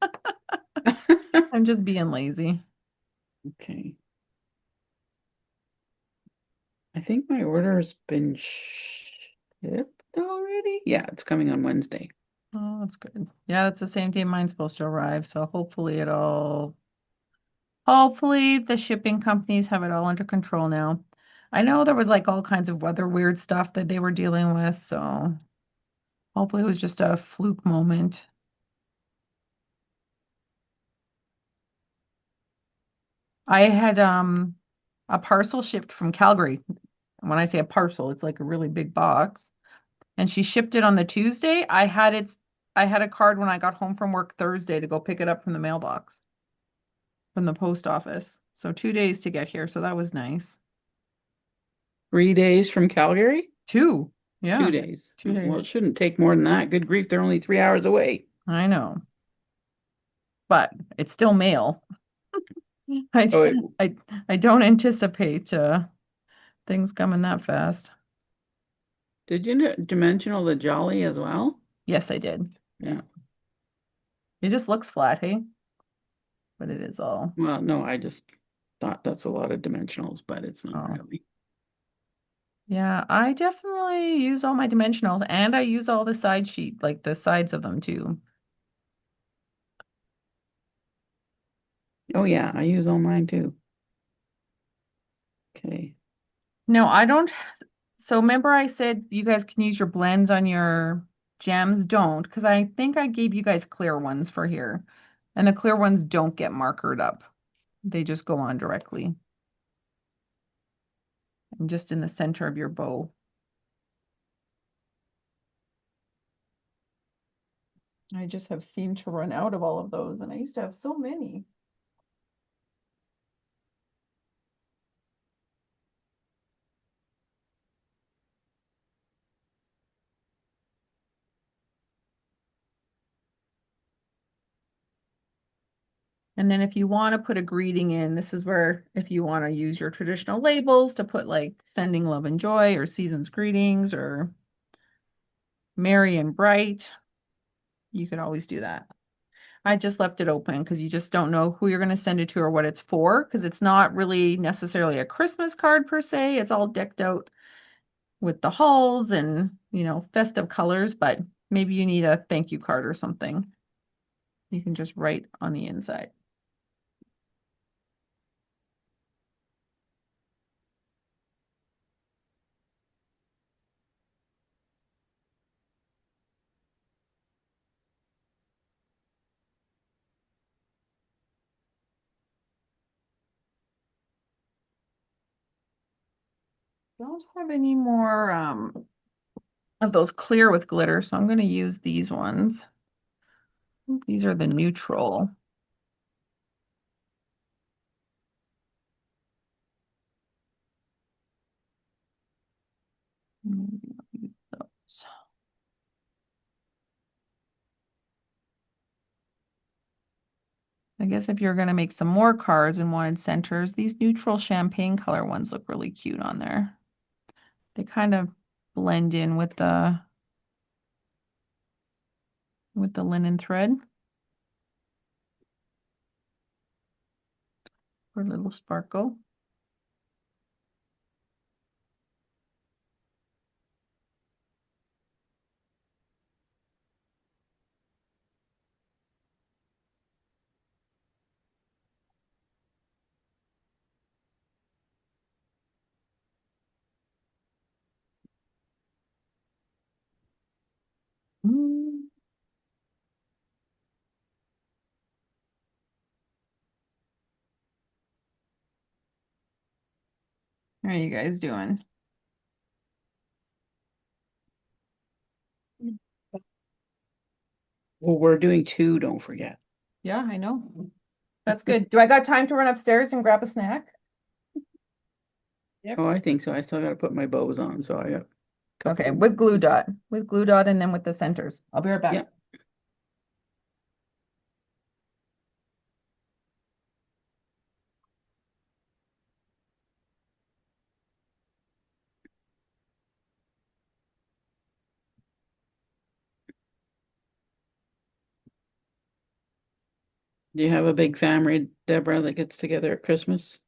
A: I'm just being lazy.
B: Okay. I think my order has been shipped already. Yeah, it's coming on Wednesday.
A: Oh, that's good. Yeah, that's the same day mine's supposed to arrive. So hopefully the shipping companies have it all under control now. I know there was like all kinds of weather weird stuff that they were dealing with, so hopefully it was just a fluke moment. I had a parcel shipped from Calgary. And when I say a parcel, it's like a really big box. And she shipped it on the Tuesday. I had a card when I got home from work Thursday to go pick it up from the mailbox, from the post office. So 2 days to get here. So that was nice.
B: 3 days from Calgary?
A: Two.
B: Two
A: Yeah,
B: days.
A: two
B: Well, it
A: days.
B: shouldn't take more than that. Good grief, they're only 3 hours away.
A: I know, but it's still mail. I
B: Oh, wait,
A: I I don't anticipate things coming that fast.
B: did you dimensional the Jolly as well?
A: Yes, I did. Yeah.
B: Yeah.
A: It just looks flat, hey? But it is all.
B: Well, no, I just thought that's a lot of dimensionals, but it's not
A: Oh.
B: really.
A: Yeah, I definitely use all my dimensionals and I use all the side sheet, like the sides of them too.
B: Oh yeah, I use all mine too. Okay.
A: No, I don't. So remember I said you guys can use your blends on your gems? Don't, because I think I gave you guys clear ones for here. And the clear ones don't get markered up. They just go on directly. And just in the center of your bow. I just have seemed to run out of all of those, and I used to have so many. And then if you want to put a greeting in, this is where if you want to use your traditional labels to put like sending love and joy or season's greetings or merry and bright, you could always do that. I just left it open because you just don't know who you're going to send it to or what it's for because it's not really necessarily a Christmas card per se. It's all decked out with the hulls and, festive colors, but maybe you need a thank you card or something. You can just write on the inside. Don't have any more of those clear with glitter, so I'm going to use these ones. These are the neutral. Those. I guess if you're going to make some more cards and wanted centers, these neutral champagne color ones look really cute on there. They kind of blend in with the linen thread for a little sparkle. Mm. How are you guys doing?
B: Well, we're doing two, don't forget.
A: Yeah, I know. That's good. Do I got time to run upstairs and grab a snack?
C: Yep.
B: Oh, I think so. I still got to put my bows on, so I got a couple
A: Okay,
B: of.
A: with glue dot. With glue dot and then with the centers. I'll be right back.
B: Yeah. Do you have a big family, Deborah, that gets together at Christmas?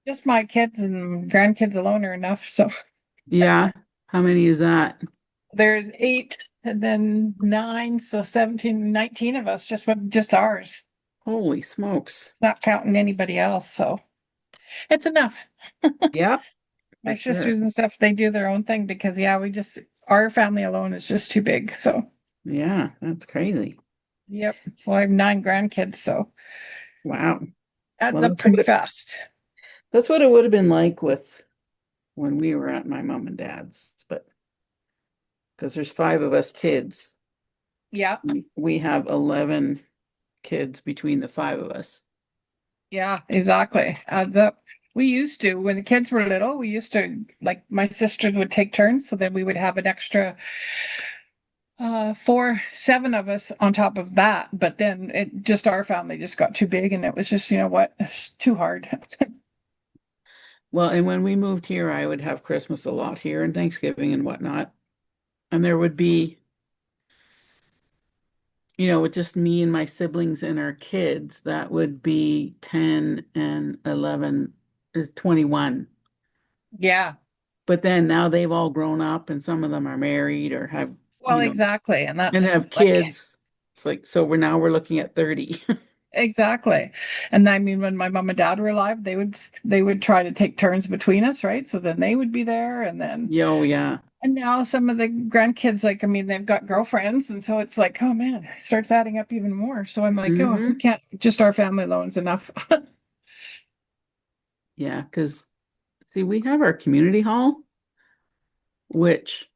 C: Just my kids and grandkids alone are enough. So
B: Yeah. How many is that?
C: there's 8 and then 9, so 17, 19 of us, just ours.
B: Holy smokes.
C: Not counting anybody else. So it's enough.
B: Yeah,
C: My
B: for sure.
C: sisters and stuff, they do their own thing because yeah, our family alone is just too big. So
B: Yeah, that's crazy.
C: yep. Well, I have 9 grandkids, so
B: Wow.
C: adds
B: Well,
C: up pretty fast.
B: that's what it would have been like with when we were at my mom and dad's, but because there's five of us kids,
C: Yeah.
B: we have 11 kids between the five of us.
C: Yeah, exactly. We used to, when the kids were little, we used to, like, my sisters would take turns, so then we would have an extra 7 of us on top of that. But then our family just got too big, and it was just, you know what, it's too hard.
B: Well, and when we moved here, I would have Christmas a lot here and Thanksgiving and whatnot. And there would be with just me and my siblings and our kids, that would be 10 and 11 is 21.
C: Yeah.
B: But then now they've all grown up and some of them are married or have,
C: Well, exactly. And
B: and
C: that's
B: have
C: like
B: kids. It's like, so we're looking at 30.
C: exactly. And I mean, when my mom and dad were alive, they would try to take turns between us, right? So then they would be there, and then
B: Yo, yeah.
C: and now some of the grandkids, like I mean, they've got girlfriends, and so it's like, oh man, it starts adding up even more. So I'm like, oh, we
B: Hmm.
C: can't just our family alone's enough.
B: Yeah, because see, we have our community hall, which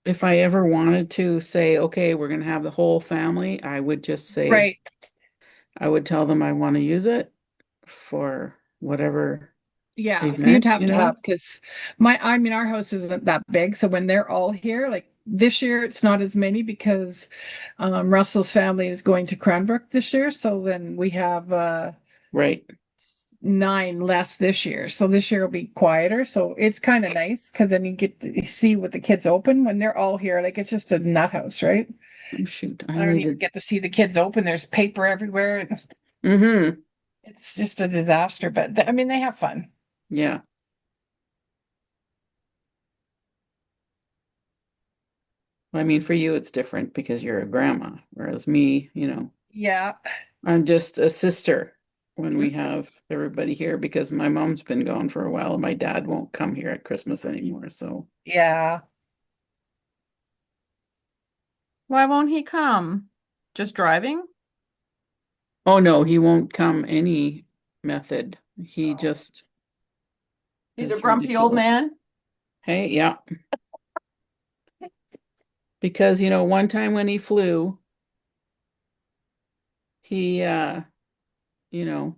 B: if I ever wanted to say, okay, we're going to have the whole family, I would just say,
C: Right.
B: I would tell them I want to use it for whatever
C: Yeah, you'd
B: event,
C: have to have because I mean, our house isn't that big. So when they're all here, like this year, it's not as many because Russell's family is going to Cranbrook this year. So then we have
B: Right.
C: nine less this year. So this year will be quieter. So it's kind of nice because then you get to see what the kids open when they're all here. Like it's just a nut house, right?
B: Oh, shoot, I
C: I don't
B: only
C: even
B: did.
C: get to see the kids open. There's paper everywhere.
B: Mm-hmm.
C: It's just a disaster. But I mean, they have fun.
B: Yeah. I mean, for you, it's different because you're a grandma, whereas me,
C: Yeah.
B: I'm just a sister when we have everybody here because my mom's been gone for a while and my dad won't come here at Christmas anymore. So,
C: Yeah.
A: Why won't he come? Just driving?
B: oh no, he won't come any method. He
A: Oh.
B: just
A: He's a
B: is
A: grumpy old
B: ridiculous.
A: man.
B: Hey, yeah, because one time when he flew, he you know,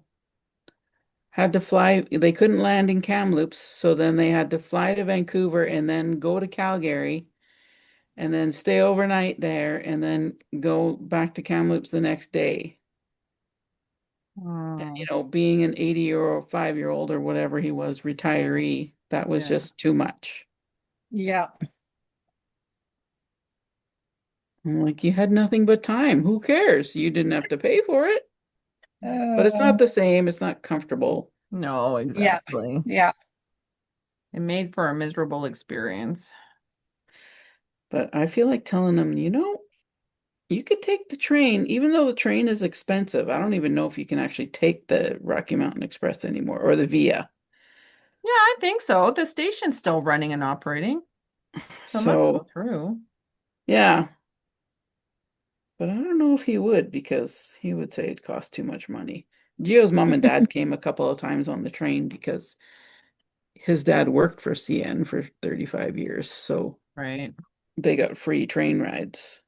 B: had to fly. They couldn't land in Kamloops, so then they had to fly to Vancouver and then go to Calgary and then stay overnight there and then go back to Kamloops the next day. And,
A: Oh,
B: being an 80-year or 5-year-old or whatever he was, retiree, that was
A: yeah.
B: just too much.
C: Yeah.
B: I'm like, you had nothing but time. Who cares? You didn't have to pay for it. But it's
C: Uh,
B: not the same. It's not comfortable.
A: No,
C: yeah.
A: exactly.
C: Yeah.
A: It made for a miserable experience.
B: But I feel like telling them, you could take the train, even though the train is expensive. I don't even know if you can actually take the Rocky Mountain Express anymore or the Via.
A: Yeah, I think so. The station's still running and operating, so it must go
B: So,
A: through.
B: yeah, but I don't know if he would because he would say it cost too much money. Gio's mom and dad came a couple of times on the train because his dad worked for CN for 35 years, so
A: Right.
B: they got free train rides.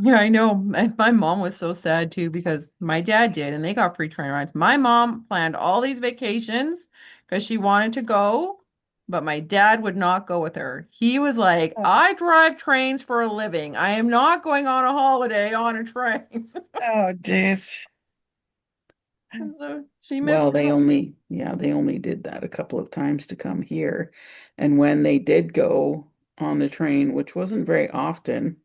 A: Yeah, I know. My mom was so sad too because my dad did, and they got free train rides. My mom planned all these vacations because she wanted to go, but my dad would not go with her. He was like,
C: Oh,
A: I drive trains for a living. I am not going on a holiday on a train.
C: oh, geez.
A: And so she missed
B: Well,
A: out.
B: they only did that a couple of times to come here. And when they did go on the train, which wasn't very often,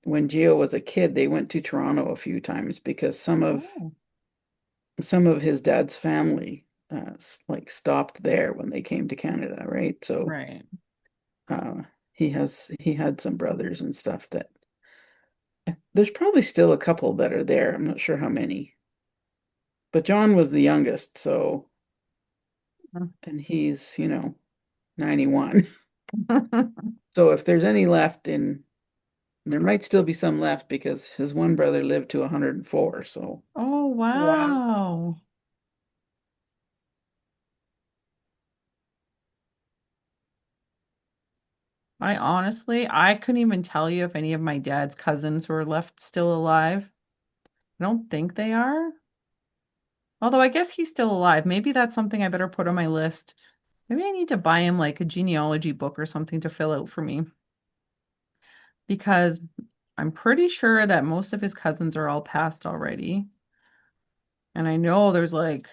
B: when Gio was a kid, they went to Toronto a few times because
A: Oh,
B: some of his dad's family like stopped there when they came to Canada, right? So
A: right.
B: uh he had some brothers and stuff that there's probably still a couple that are there. I'm not sure how many. But John was the youngest, so and he's, 91. So if there's any left in there might still be some left because his one brother lived to 104, so
A: Oh,
C: Wow.
A: wow. I couldn't even tell you if any of my dad's cousins were left still alive. I don't think they are. Although I guess he's still alive. Maybe that's something I better put on my list. Maybe I need to buy him like a genealogy book or something to fill out for me because I'm pretty sure that most of his cousins are all passed already. And I know there's like,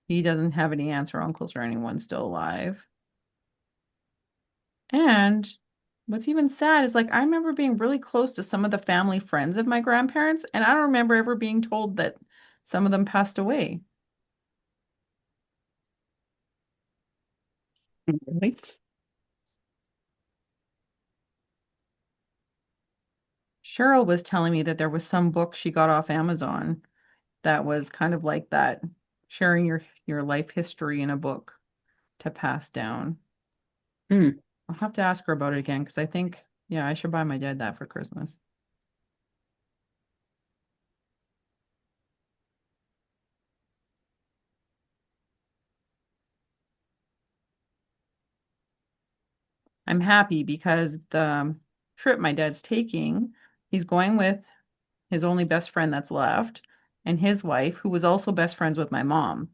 A: he doesn't have any aunts or uncles or anyone still alive. And what's even sad is like I remember being really close to some of the family friends of my grandparents, and I don't remember ever being told that some of them passed away.
B: Really?
A: Cheryl was telling me that there was some book she got off Amazon that was kind of like that, sharing your life history in a book to pass down.
B: Hmm.
A: I'll have to ask her about it again because I think, yeah, I should buy my dad that for Christmas. I'm happy because the trip my dad's taking, he's going with his only best friend that's left and his wife, who was also best friends with my mom.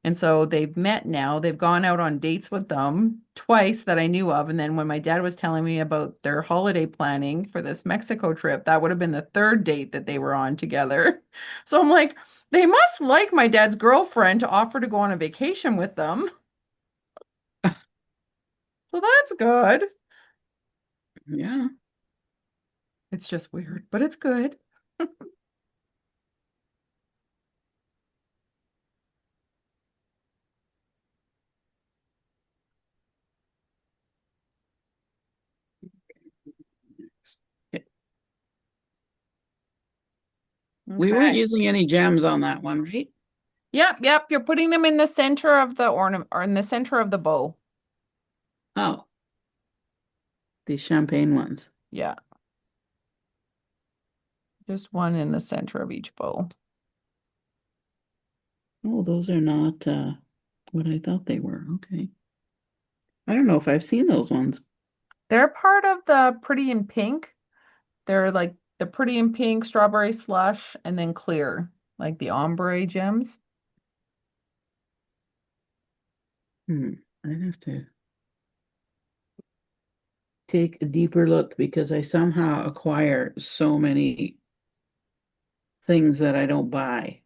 A: And so they've met now. They've gone out on dates with them twice that I knew of. And then when my dad was telling me about their holiday planning for this Mexico trip, that would have been the third date that they were on together. So I'm like, they must like my dad's girlfriend to offer to go on a vacation with them. So that's good.
B: Yeah.
A: It's just weird, but it's good.
B: Okay. We weren't
A: Okay.
B: using any gems on that one, right?
A: Yep, yep. You're putting them in the center of the ornament or in the center of the bow.
B: Oh, these champagne ones.
A: Yeah, just one in the center of each bow.
B: Oh, those are not what I thought they were. Okay. I don't know if I've seen those ones.
A: They're part of the Pretty in Pink. They're like the Pretty in Pink, Strawberry Slush, and then clear, like the ombre gems.
B: Hmm. I'd have to take a deeper look because I somehow acquire so many things that I don't buy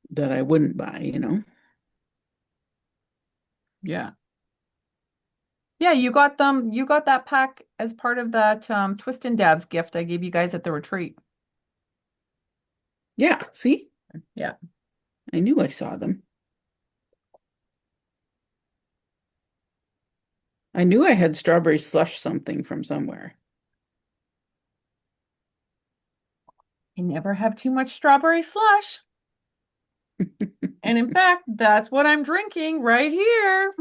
B: that I wouldn't buy, you know?
A: Yeah. Yeah, you got that pack as part of that Twist and Dabs gift I gave you guys at the retreat.
B: Yeah, see?
A: Yeah.
B: I knew I saw them. I knew I had strawberry slush something from somewhere.
A: You never have too much strawberry slush. And in fact, that's what I'm drinking right here.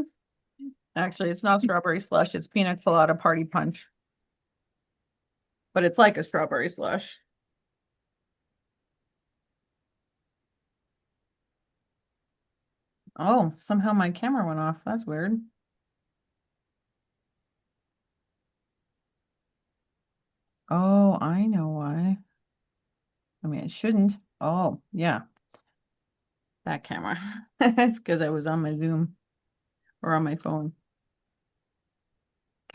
A: Actually, it's not strawberry slush, it's pina colada party punch, but it's like a strawberry slush. Oh, somehow my camera went off. That's weird. Oh, I know why. I mean, it shouldn't. Oh, yeah, that camera. It's because I was on my Zoom or on my phone.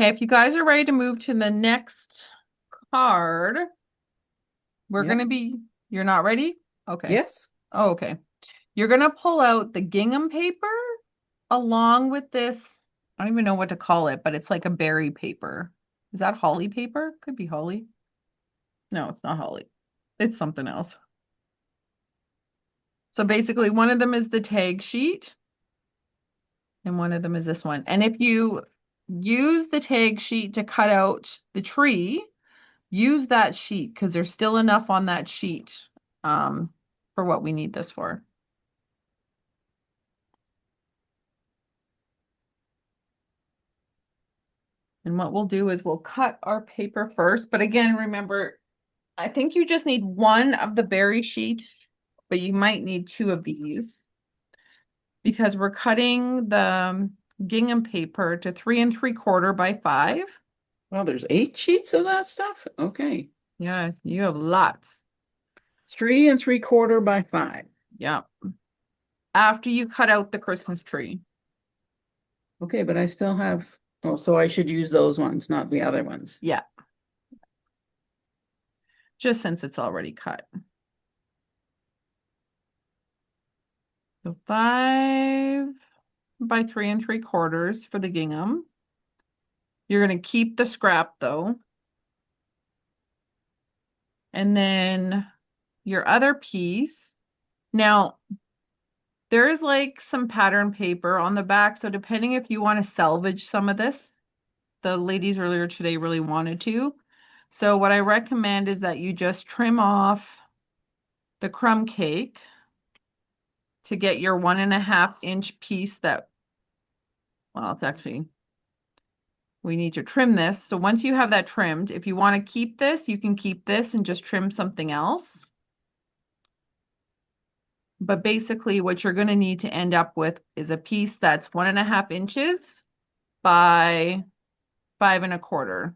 A: Okay, if you guys are ready to move to the next card, we're going
B: Yep.
A: to be, you're not ready? Okay.
B: Yes.
A: Oh, okay. You're going to pull out the gingham paper along with this. I don't even know what to call it, but it's like a berry paper. Is that holly paper? Could be holly. No, it's not holly. It's something else. So basically, one of them is the tag sheet, and one of them is this one. And if you use the tag sheet to cut out the tree, use that sheet because there's still enough on that sheet for what we need this for. And what we'll do is we'll cut our paper first. But again, remember, I think you just need one of the berry sheet, but you might need two of these because we're cutting the gingham paper to 3 3/4 by 5.
B: Well, there's 8 sheets of that stuff. Okay.
A: Yeah, you have lots.
B: 3 3/4 by 5.
A: Yeah. After you cut out the Christmas tree.
B: Okay, but I still have, oh, so I should use those ones, not the other ones.
A: Yeah. Just since it's already cut. So 5. by 3 3/4 for the gingham. You're going to keep the scrap though. And then your other piece. Now, there is like some pattern paper on the back. So depending if you want to salvage some of this, the ladies earlier today really wanted to. So what I recommend is that you just trim off the crumb cake to get your 1.5 inch piece that, well, it's actually, we need to trim this. So once you have that trimmed, if you want to keep this, you can keep this and just trim something else. But basically what you're going to need to end up with is a piece that's 1.5 inches by 5 1/4.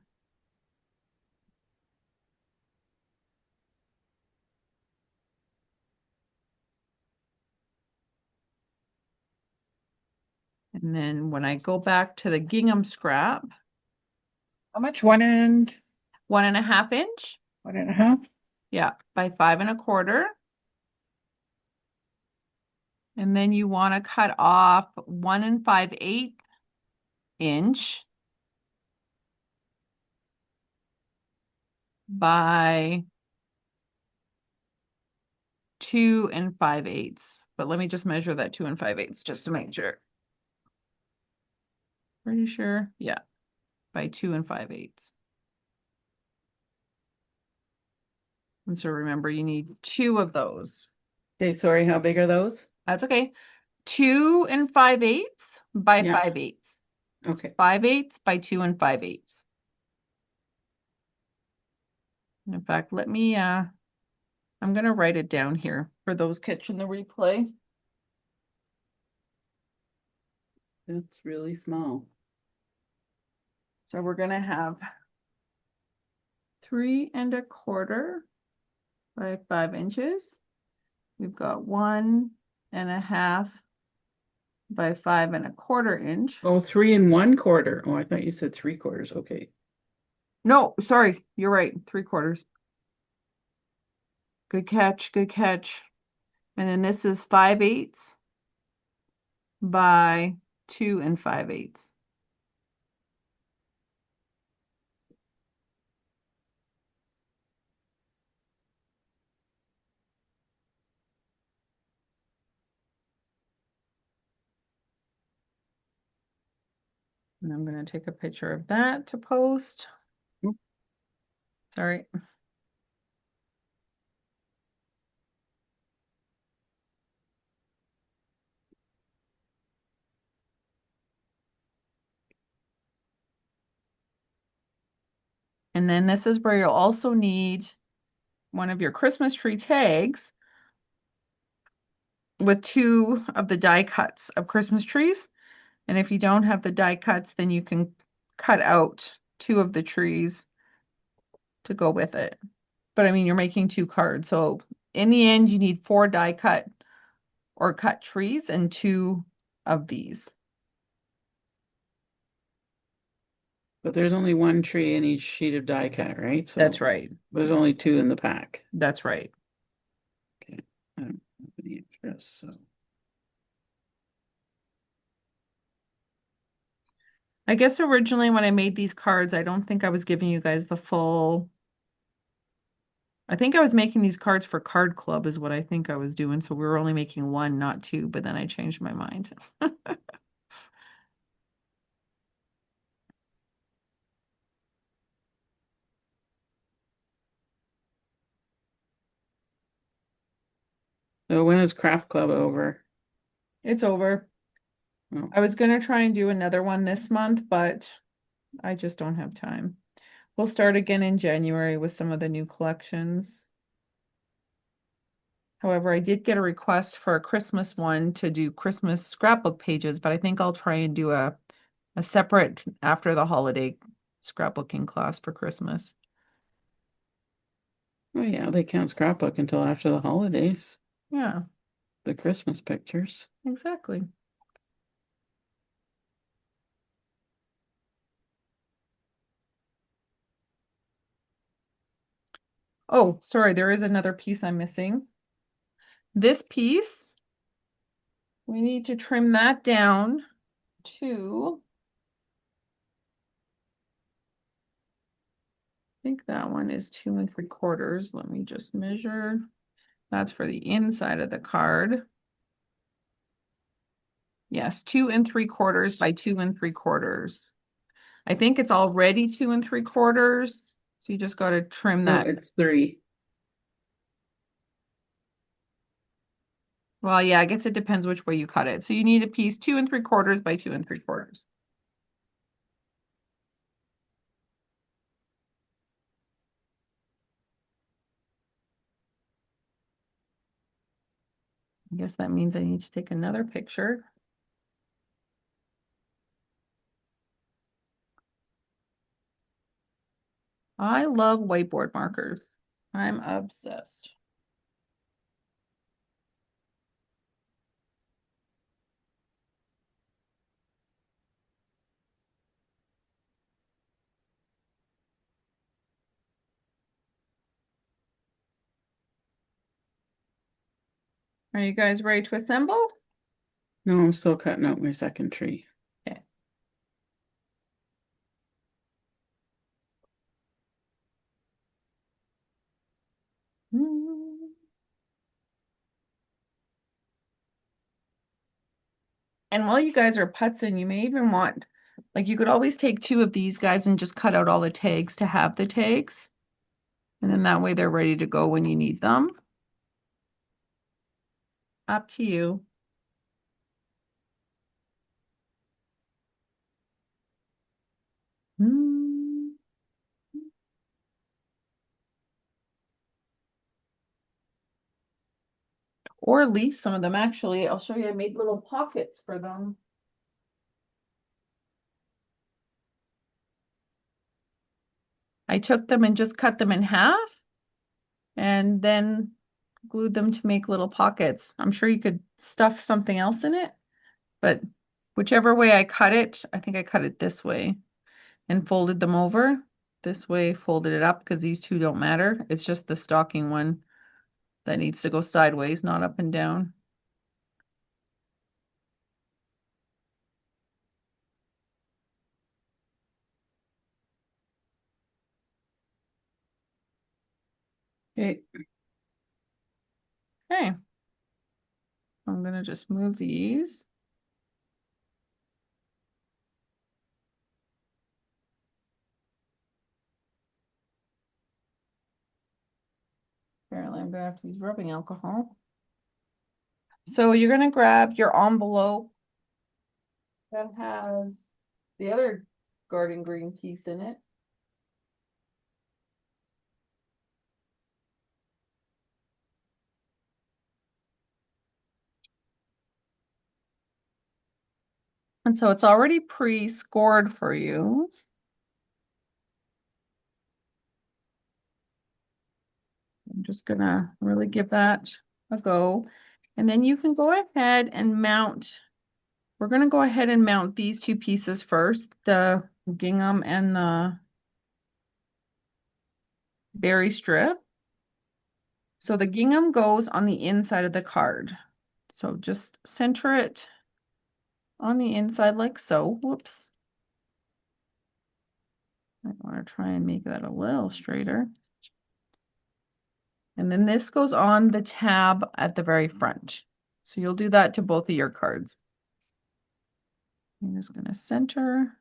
A: And then when I go back to the gingham scrap,
C: How much? 1 and
A: 1.5 inch,
C: 1.5?
A: yeah, by 5 1/4. And then you want to cut off 1 5/8 inch by 2 5/8. But let me just measure that 2 5/8 just to make sure. Pretty sure, yeah, by 2 5/8. And so remember, you need 2 of those.
B: Okay, sorry, how big are those?
A: That's okay. 2 5/8 by
B: Yeah.
A: 5/8.
B: Okay.
A: 5/8 by 2 5/8. In fact, let me, I'm going to write it down here for those catching the replay.
B: That's really small.
A: So we're going to have 3 1/4 by 5 inches. We've got 1.5 by 5 1/4 inch.
B: Oh, 3 1/4. Oh, I thought you said 3/4. Okay.
A: No, sorry, you're right, 3/4. Good catch, good catch. And then this is 5/8 by 2 5/8. And I'm going to take a picture of that to post.
B: Oop.
A: Sorry. And then this is where you'll also need one of your Christmas tree tags with 2 of the die cuts of Christmas trees. And if you don't have the die cuts, then you can cut out 2 of the trees to go with it. But I mean, you're making 2 cards. So in the end, you need 4 die cut or cut trees and 2 of these.
B: But there's only one tree in each sheet of die cut, right? So
A: That's right.
B: there's only 2 in the pack.
A: That's right.
B: Okay. I don't have any extras, so.
A: I guess originally when I made these cards, I don't think I was giving you guys the full. I think I was making these cards for Card Club is what I think I was doing. So we were only making 1, not 2, but then I changed my mind.
B: So when is Craft Club over?
A: It's over.
B: Oh.
A: I was going to try and do another one this month, but I just don't have time. We'll start again in January with some of the new collections. However, I did get a request for a Christmas one to do Christmas scrapbook pages, but I think I'll try and do a separate after the holiday scrapbooking class for Christmas.
B: Oh yeah, they can't scrapbook until after the holidays.
A: Yeah,
B: The Christmas pictures.
A: exactly. Oh, sorry, there is another piece I'm missing. This piece, we need to trim that down 2. I think that one is 2 3/4. Let me just measure. That's for the inside of the card. Yes, 2 3/4 by 2 3/4. I think it's already 2 3/4. So you just got to trim
B: No,
A: that.
B: it's 3.
A: Well, yeah, I guess it depends which way you cut it. So you need a piece 2 3/4 by 2 3/4. I guess that means I need to take another picture. I love whiteboard markers. I'm obsessed. Are you guys ready to assemble?
B: No, I'm still cutting out my second tree.
A: Okay. And while you guys are putzing, you may even want, like, you could always take 2 of these guys and just cut out all the tags to have the tags. And then that way they're ready to go when you need them. Up to you. Or leave some of them, actually. I'll show you, I made little pockets for them. I took them and just cut them in half and then glued them to make little pockets. I'm sure you could stuff something else in it, but whichever way I cut it, I think I cut it this way and folded them over. This way, folded it up because these two don't matter. It's just the stocking one that needs to go sideways, not up and down.
B: Okay.
A: Okay. I'm gonna just move these. Apparently I'm gonna have to use rubbing alcohol. So you're gonna grab your envelope that has the other garden green piece in it. And so it's already pre-scored for you. I'm just gonna really give that a go. And then you can go ahead and mount. We're gonna go ahead and mount these 2 pieces first, the gingham and the berry strip. So the gingham goes on the inside of the card. So just center it on the inside like so. Whoops. I want to try and make that a little straighter. And then this goes on the tab at the very front. So you'll do that to both of your cards. I'm just going to center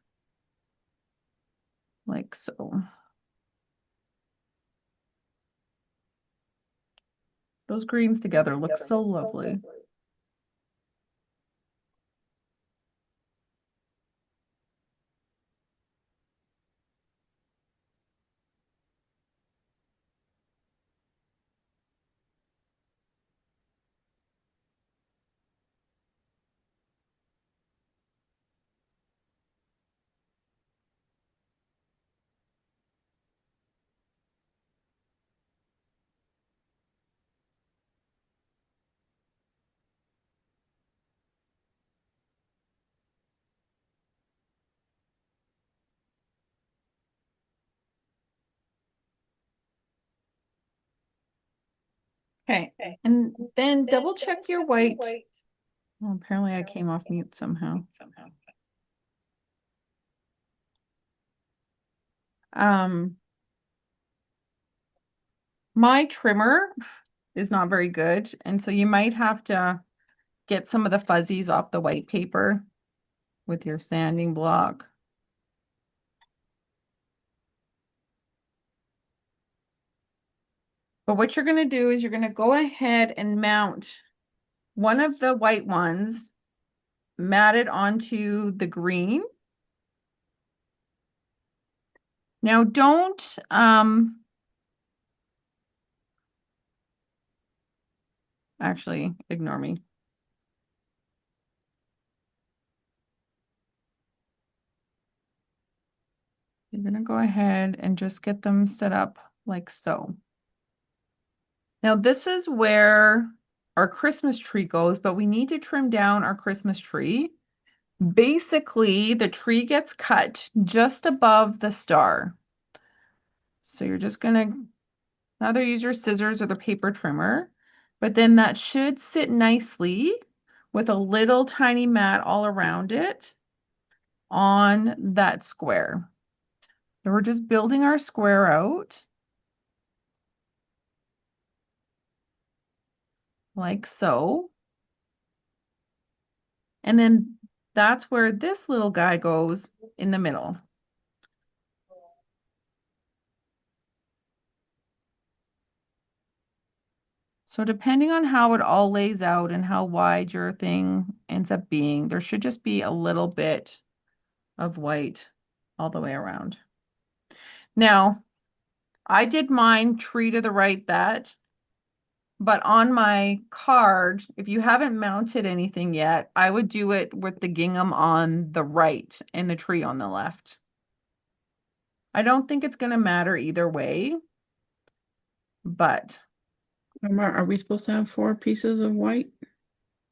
A: like so. Those greens together look so lovely. Okay, and then double check your white. Well, apparently I came off mute somehow. Um, my trimmer is not very good, and so you might have to get some of the fuzzies off the white paper with your sanding block. But what you're going to do is you're going to go ahead and mount one of the white ones, mat it onto the green. Now don't, actually ignore me. You're going to go ahead and just get them set up like so. Now this is where our Christmas tree goes, but we need to trim down our Christmas tree. Basically, the tree gets cut just above the star. So you're just going to either use your scissors or the paper trimmer, but then that should sit nicely with a little tiny mat all around it on that square. So we're just building our square out like so. And then that's where this little guy goes in the middle. So depending on how it all lays out and how wide your thing ends up being, there should just be a little bit of white all the way around. Now, I did mine tree to the right that, but on my card, if you haven't mounted anything yet, I would do it with the gingham on the right and the tree on the left. I don't think it's going to matter either way, but
B: Are we supposed to have 4 pieces of white?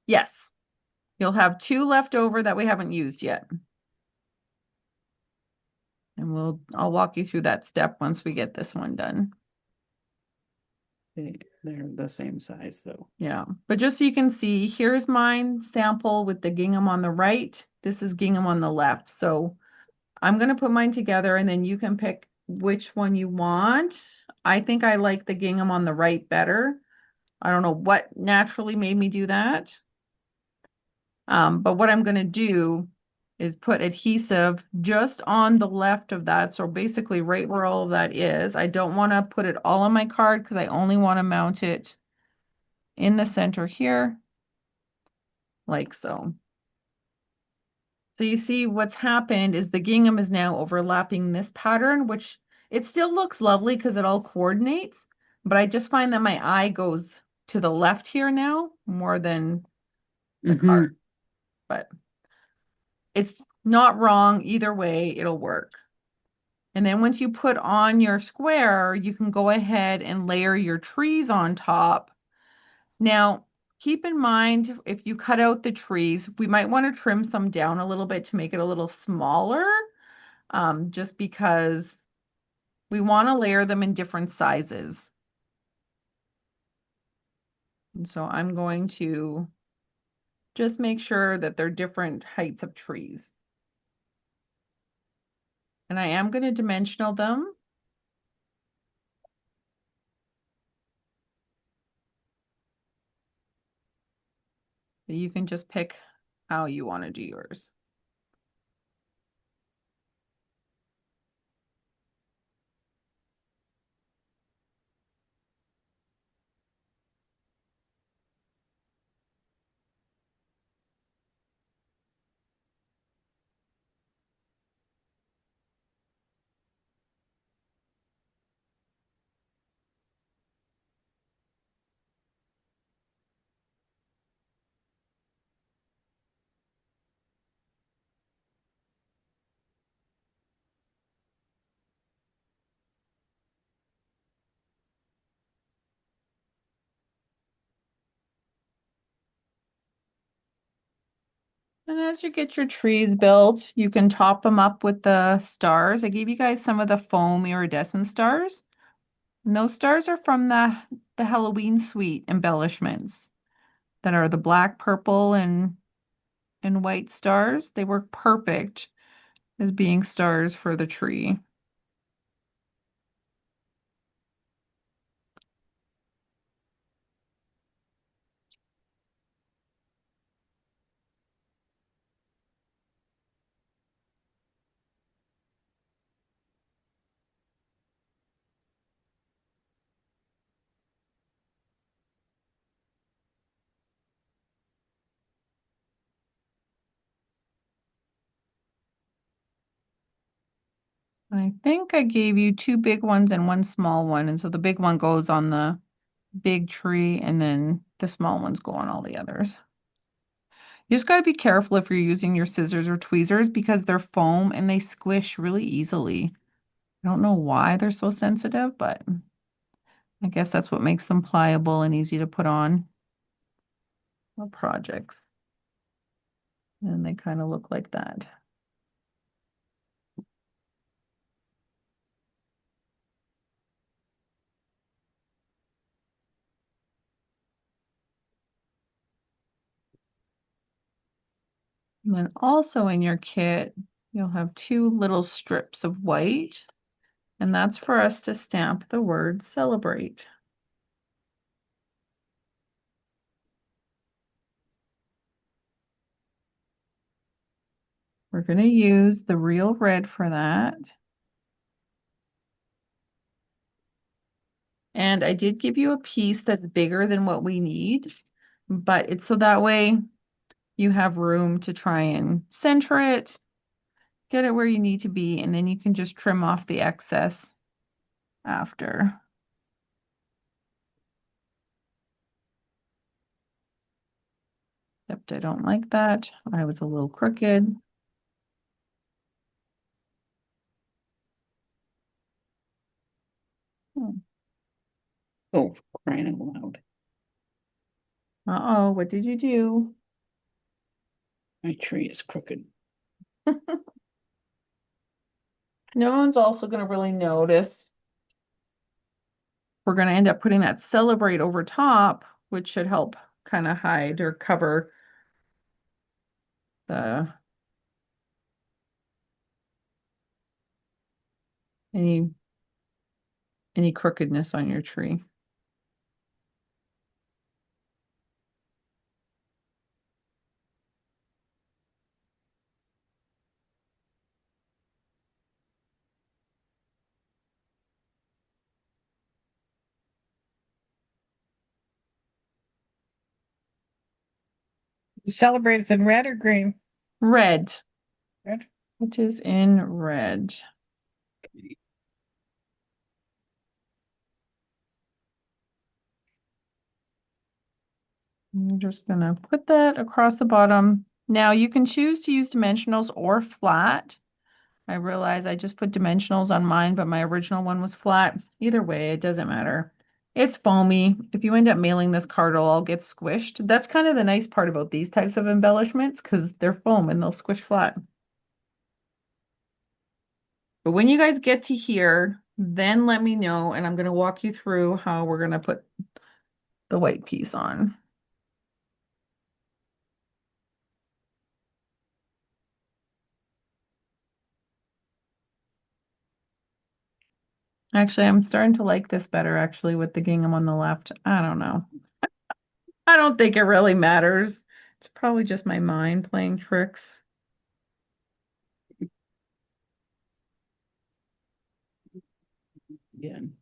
A: yes, you'll have 2 left over that we haven't used yet. And I'll walk you through that step once we get this one done.
B: They're the same size though.
A: Yeah, but just so you can see, here's mine sample with the gingham on the right. This is gingham on the left. So I'm going to put mine together and then you can pick which one you want. I think I like the gingham on the right better. I don't know what naturally made me do that. But what I'm going to do is put adhesive just on the left of that. So basically right where all of that is. I don't want to put it all on my card because I only want to mount it in the center here, like so. So you see what's happened is the gingham is now overlapping this pattern, which it still looks lovely because it all coordinates, but I just find that my eye goes to the left here now more than the card. But it's not wrong either way, it'll work. And then once you put on your square, you can go ahead and layer your trees on top. Now, keep in mind, if you cut out the trees, we might want to trim some down a little bit to make it a little smaller, just because we want to layer them in different sizes. And so I'm going to just make sure that they're different heights of trees. And I am going to dimensional them. So you can just pick how you want to do yours. And as you get your trees built, you can top them up with the stars. I gave you guys some of the foam iridescent stars. And those stars are from the Halloween suite embellishments that are the black, purple, and white stars. They work perfect as being stars for the tree. I think I gave you two big ones and one small one. And so the big one goes on the big tree and then the small ones go on all the others. You just got to be careful if you're using your scissors or tweezers because they're foam and they squish really easily. I don't know why they're so sensitive, but I guess that's what makes them pliable and easy to put on projects. And they kind of look like that. And then also in your kit, you'll have two little strips of white, and that's for us to stamp the word celebrate. We're going to use the real red for that. And I did give you a piece that's bigger than what we need, but it's so that way you have room to try and center it, get it where you need to be, and then you can just trim off the excess after. Except I don't like that. I was a little crooked.
B: Oh, for crying out loud.
A: Uh-oh, what did you do?
B: My tree is crooked.
A: No one's also going to really notice. We're going to end up putting that celebrate over top, which should help kind of hide or cover the any crookedness on your tree.
C: Celebrate is in red or green?
A: Red,
C: Red.
A: which is in red. I'm just going to put that across the bottom. Now you can choose to use dimensionals or flat. I realize I just put dimensionals on mine, but my original one was flat. Either way, it doesn't matter. It's foamy. If you end up mailing this card, it'll all get squished. That's kind of the nice part about these types of embellishments because they're foam and they'll squish flat. But when you guys get to here, then let me know and I'm going to walk you through how we're going to put the white piece on. Actually, I'm starting to like this better actually with the gingham on the left. I don't know. I don't think it really matters. It's probably just my mind playing tricks.
B: Again.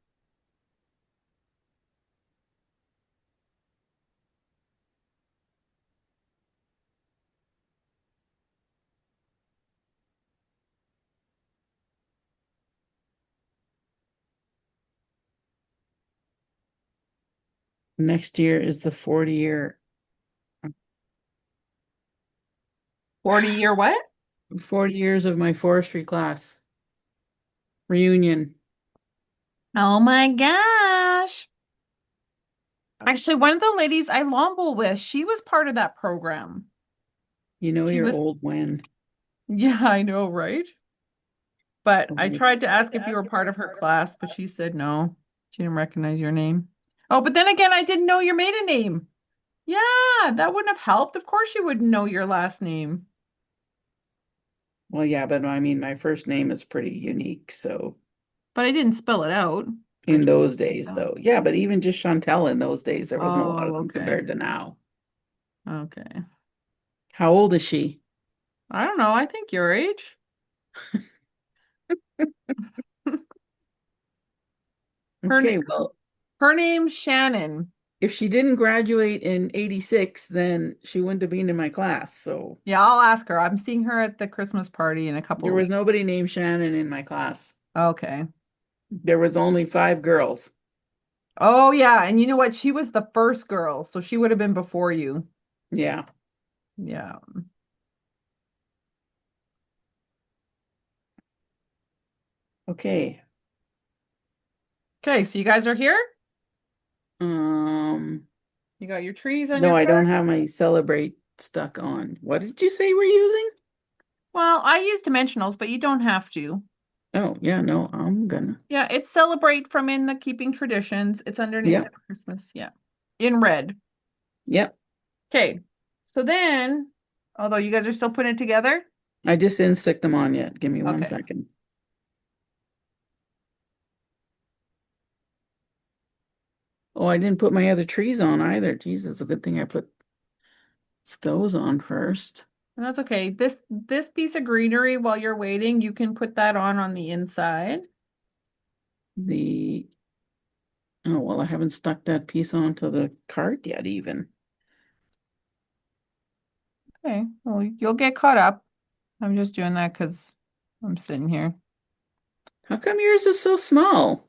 B: Next year is the 40-year
A: 40-year what?
B: 40 years of my forestry class reunion.
A: Oh my gosh. Actually, one of the ladies I longbowl with, she was part of that program.
B: You know
A: She
B: you're
A: was,
B: old when.
A: yeah, I know, right? But I
B: Okay.
A: tried to ask if you were part of her class, but she said no. She didn't recognize your name. Oh, but then again, I didn't know your maiden name. Yeah, that wouldn't have helped. Of course you wouldn't know your last name.
B: Well, yeah, but I mean, my first name is pretty unique. So
A: But I didn't spell it out. I
B: in
A: just
B: those
A: said
B: days,
A: no.
B: though, yeah, but even just Chantel in those days, there wasn't a lot
A: Oh,
B: of them
A: okay.
B: compared to now.
A: Okay.
B: How old is she?
A: I don't know. I think your age. Her
B: Okay, well,
A: her name's Shannon.
B: if she didn't graduate in 86, then she wouldn't have been in my class. So
A: Yeah, I'll ask her. I'm seeing her at the Christmas party in a couple
B: there
A: of
B: was
A: weeks.
B: nobody named Shannon in my class.
A: Okay.
B: There was only 5 girls.
A: Oh yeah, and you know what? She was the first girl, so she would have been before you.
B: Yeah.
A: Yeah.
B: Okay.
A: Okay, so you guys are here?
B: Um,
A: You got your trees on
B: no,
A: your
B: I don't
A: card?
B: have my celebrate stuck on. What did you say we're using?
A: Well, I use dimensionals, but you don't have to.
B: Oh, yeah, no, I'm gonna.
A: Yeah, it's celebrate from in the Keeping Traditions. It's underneath the
B: Yep.
A: Christmas. Yeah. In red.
B: Yep.
A: Okay. So then, although you guys are still putting it together?
B: I just didn't stick them on yet. Give me one
A: Okay.
B: second. Oh, I didn't put my other trees on either. Jesus, a good thing I put those on first.
A: And that's okay. This piece of greenery, while you're waiting, you can put that on the inside.
B: The Oh, well, I haven't stuck that piece onto the card yet, even.
A: Okay. Well, you'll get caught up. I'm just doing that because I'm sitting here.
B: How come yours is so small?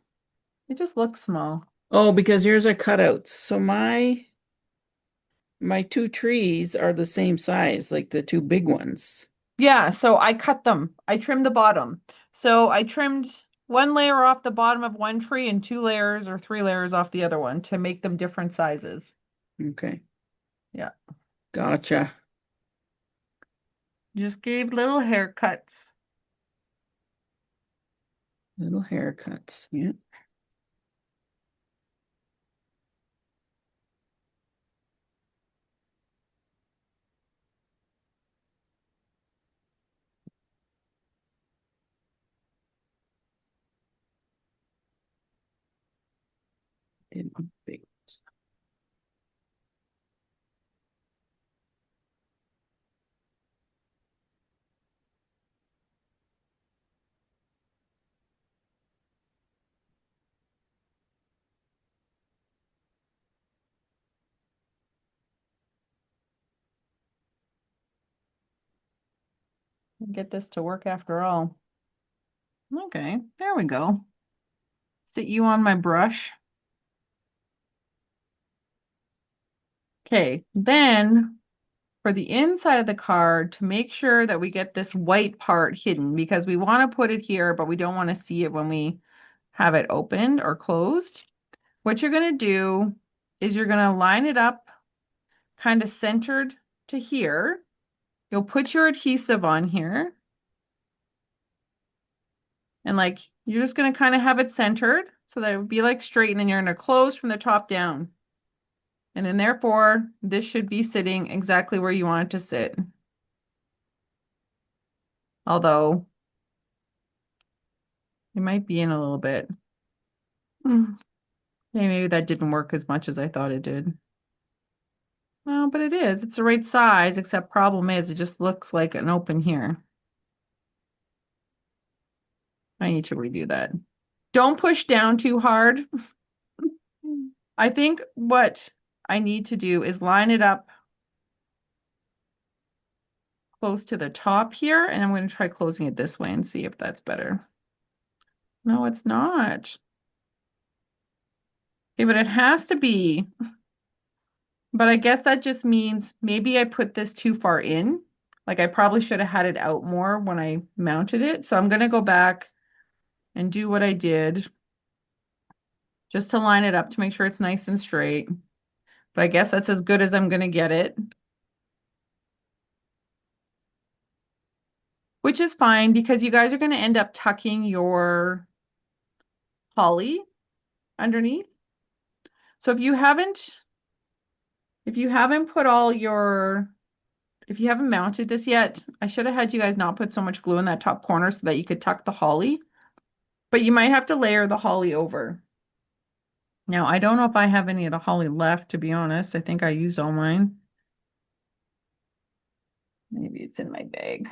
A: It just looks small.
B: Oh, because yours are cutouts. So my 2 trees are the same size, like the 2 big ones.
A: Yeah, so I cut them. I trimmed the bottom. So I trimmed one layer off the bottom of one tree and 2 layers or 3 layers off the other one to make them different sizes.
B: Okay,
A: Yeah.
B: gotcha.
A: Just gave little haircuts.
B: Little haircuts. Yeah, did my big ones.
A: Get this to work after all. Okay, there we go. Sit you on my brush. Okay, then for the inside of the card to make sure that we get this white part hidden because we want to put it here, but we don't want to see it when we have it opened or closed. What you're going to do is you're going to line it up kind of centered to here. You'll put your adhesive on here and like you're just going to kind of have it centered so that it would be like straight and then you're going to close from the top down. And then therefore, this should be sitting exactly where you want it to sit. Although it might be in a little bit. Mm. Yeah, maybe that didn't work as much as I thought it did. No, but it is. It's the right size, except problem is it just looks like an open here. I need to redo that. Don't push down too hard. I think what I need to do is line it up close to the top here, and I'm going to try closing it this way and see if that's better. No, it's not. Okay, but it has to be. But I guess that just means maybe I put this too far in. Like I probably should have had it out more when I mounted it. So I'm going to go back and do what I did just to line it up to make sure it's nice and straight. But I guess that's as good as I'm going to get it, which is fine because you guys are going to end up tucking your holly underneath. So if you haven't put all your if you haven't mounted this yet, I should have had you guys not put so much glue in that top corner so that you could tuck the holly, but you might have to layer the holly over. Now, I don't know if I have any of the holly left, to be honest. I think I used all mine. Maybe it's in my bag.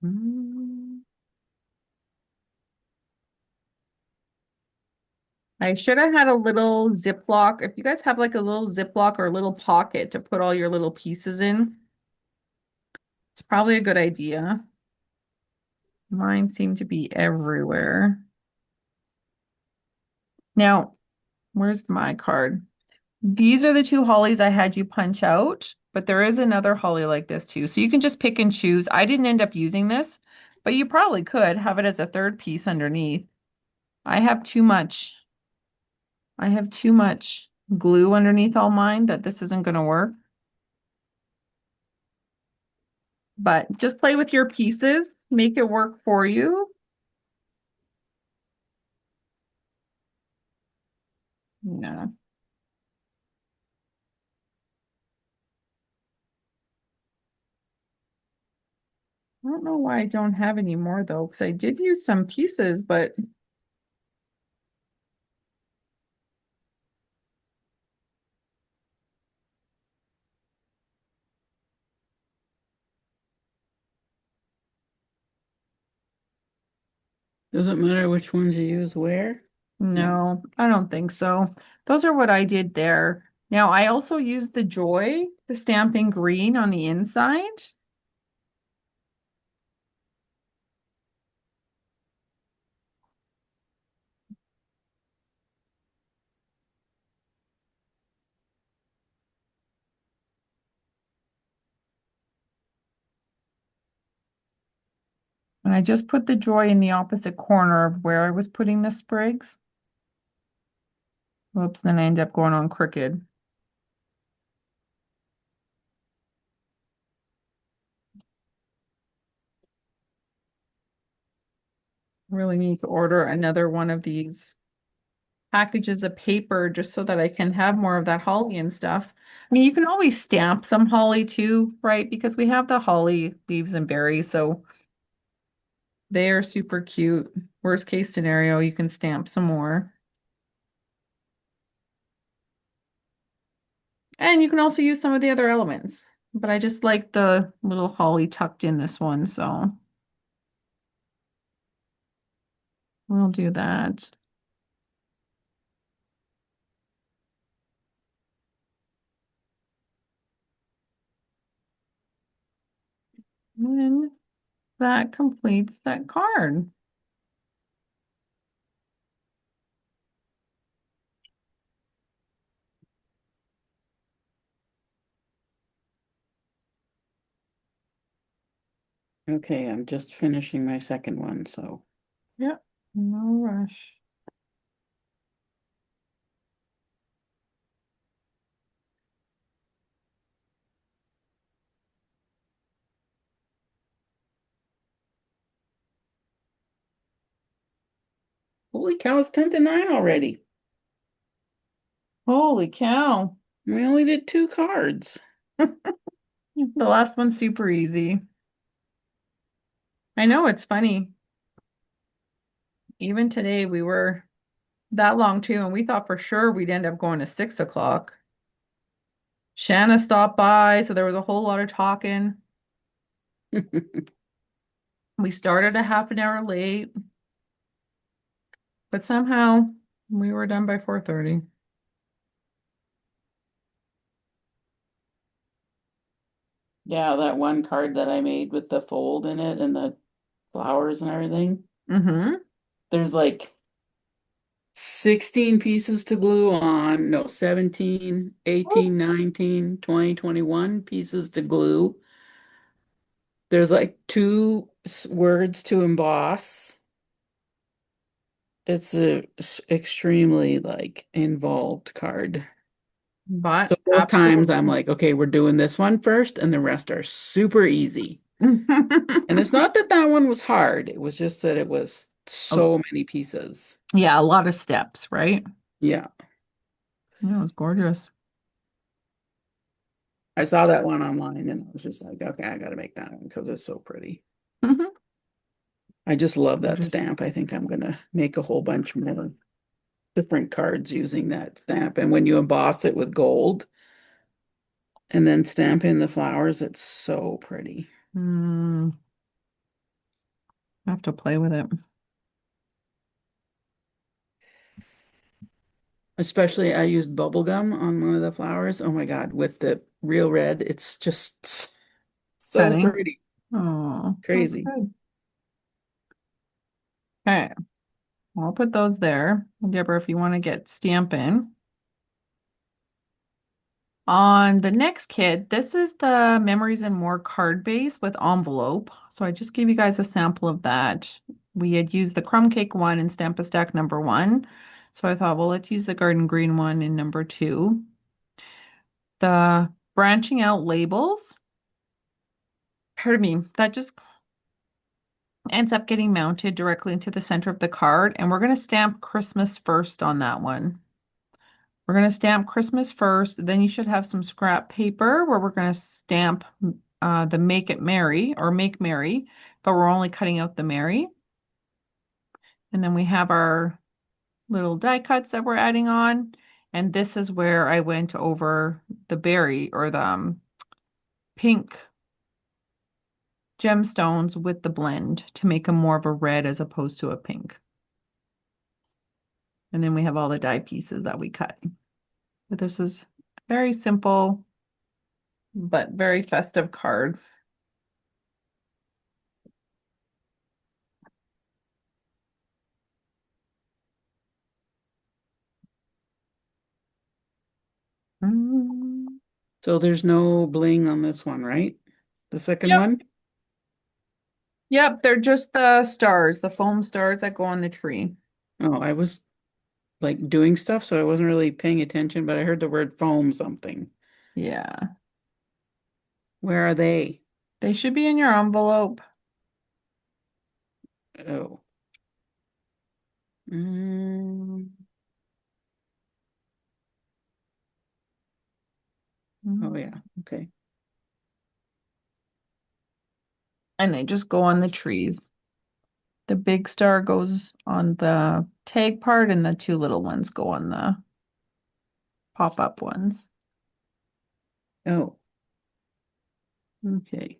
A: Mm. I should have had a little Ziploc. If you guys have like a little Ziploc or a little pocket to put all your little pieces in, it's probably a good idea. Mine seem to be everywhere. Now, where's my card? These are the two hollies I had you punch out, but there is another holly like this too. So you can just pick and choose. I didn't end up using this, but you probably could have it as a third piece underneath. I have too much. I have too much glue underneath all mine that this isn't going to work. But just play with your pieces, make it work for you. Yeah. I don't know why I don't have any more though, because I did use some pieces, but
B: Doesn't matter which ones you use where? No.
A: no, I don't think so. Those are what I did there. Now, I also used the Joy, the Stampin' Green on the inside. And I just put the Joy in the opposite corner of where I was putting the sprigs. Whoops, then I ended up going on crooked. Really need to order another one of these packages of paper just so that I can have more of that holly and stuff. I mean, you can always stamp some holly too, right? Because we have the holly leaves and berries, so they are super cute. Worst case scenario, you can stamp some more. And you can also use some of the other elements. But I just like the little holly tucked in this one, so we'll do that. And that completes that card.
B: Okay, I'm just finishing my second one, so.
A: Yep, no rush.
B: Holy cow, it's 10 to 9 already.
A: Holy cow.
B: We only did 2 cards.
A: The last one's super easy. I know it's funny. Even today we were that long too, and we thought for sure we'd end up going to 6 o'clock. Shanna stopped by, so there was a whole lot of talking. We started a half an hour late, but somehow we were done by 4:30.
B: Yeah, that one card that I made with the fold in it and the flowers and everything.
A: Mm-hmm.
B: There's like 16 pieces to glue on. No, 17, 18, 19, 20, 21 pieces to glue. There's like two words to emboss. It's a extremely like involved card.
A: But
B: So both times I'm
A: absolutely.
B: like, okay, we're doing this one first, and the rest are super easy. And it's not that that one was hard. It was just that it was
A: Oh,
B: so many pieces.
A: yeah, a lot of steps, right?
B: Yeah.
A: Yeah, it was gorgeous.
B: I saw that one online and I was just like, okay, I got to make that one because it's so pretty. I just love that
A: Gorgeous.
B: stamp. I think I'm going to make a whole bunch more different cards using that stamp. And when you emboss it with gold and then stamp in the flowers, it's so pretty.
A: Mm, I have to play with it.
B: Especially I used bubble gum on one of the flowers. Oh my God, with the real red, it's just so
A: Stunning.
B: pretty.
A: Oh, that's
B: Crazy.
A: good. Okay, well, I'll put those there. Deborah, if you want to get Stampin'. On the next kit, this is the Memories and More card base with envelope. So I just gave you guys a sample of that. We had used the crumb cake one in Stamp a Stack number one. So I thought, well, let's use the garden green one in number two. The branching out labels, pardon me, that just ends up getting mounted directly into the center of the card. And we're going to stamp Christmas first on that one. We're going to stamp Christmas first. Then you should have some scrap paper where we're going to stamp the Make It Merry or Make Merry, but we're only cutting out the Merry. And then we have our little die cuts that we're adding on. And this is where I went over the berry or the pink gemstones with the blend to make them more of a red as opposed to a pink. And then we have all the die pieces that we cut. But this is very simple, but very festive card. Mm.
B: So there's no bling on this one, right? The second
A: Yep.
B: one?
A: Yep, they're just the stars, the foam stars that go on the tree.
B: Oh, I was like doing stuff, so I wasn't really paying attention, but I heard the word foam something.
A: Yeah,
B: Where are they?
A: they should be in your envelope.
B: Oh. Mm, oh
A: Mm.
B: yeah. Okay.
A: And they just go on the trees. The big star goes on the tag part, and the two little ones go on the pop-up ones.
B: Oh, okay.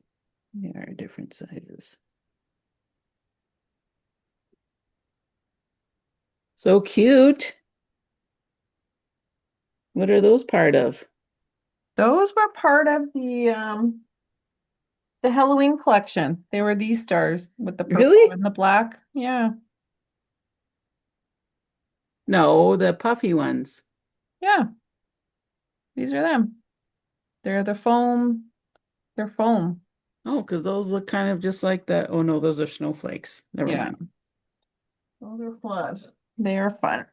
B: They are different sizes. So cute. What are those part of?
A: Those were part of the Halloween collection. They were these stars with the purple
B: Really?
A: and the black. Yeah.
B: No, the puffy ones.
A: Yeah, these are them. They're the foam. They're foam.
B: Oh, because those look kind of just like the, oh no, those are snowflakes. Never
A: Yeah.
B: mind.
A: Oh, they're fun. They are fun.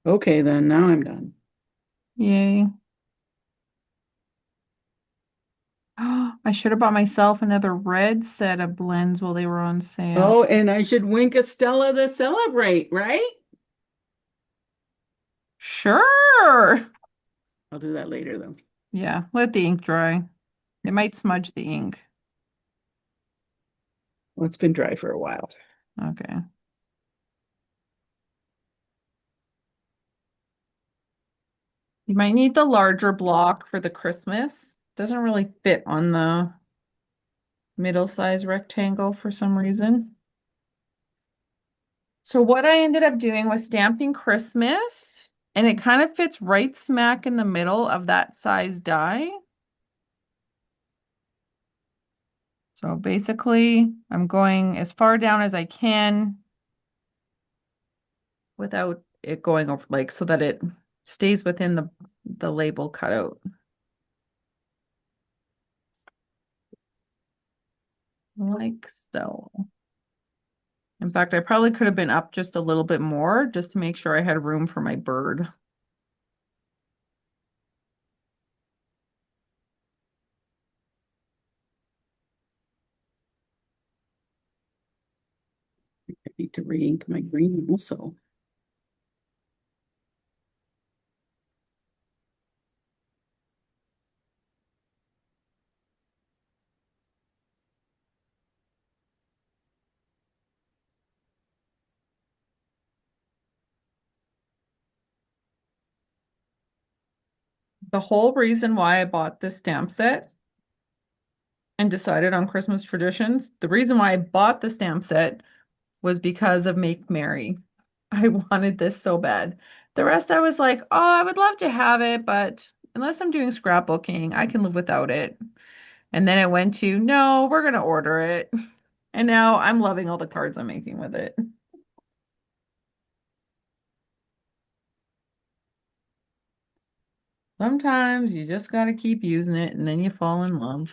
B: Okay, then now I'm done.
A: Yay. I should have bought myself another red set of blends while they were on sale.
B: Oh, and I should wink a Stella to celebrate, right?
A: Sure.
B: I'll do that later though.
A: Yeah, let the ink dry. It might smudge the ink.
B: Well, it's been dry for a while.
A: Okay. You might need the larger block for the Christmas. Doesn't really fit on the middle size rectangle for some reason. So what I ended up doing was stamping Christmas, and it kind of fits right smack in the middle of that size die. So basically, I'm going as far down as I can without it going over, like, so that it stays within the label cutout. Like so. In fact, I probably could have been up just a little bit more just to make sure I had room for my bird.
B: I need to re-ink my green also.
A: The whole reason why I bought this stamp set and decided on Christmas traditions, the reason why I bought the stamp set was because of Make Merry. I wanted this so bad. The rest I was like, oh, I would love to have it, but unless I'm doing scrapbooking, I can live without it. And then it went to, no, we're gonna order it. And now I'm loving all the cards I'm making with it. Sometimes you just gotta keep using it and then you fall in love.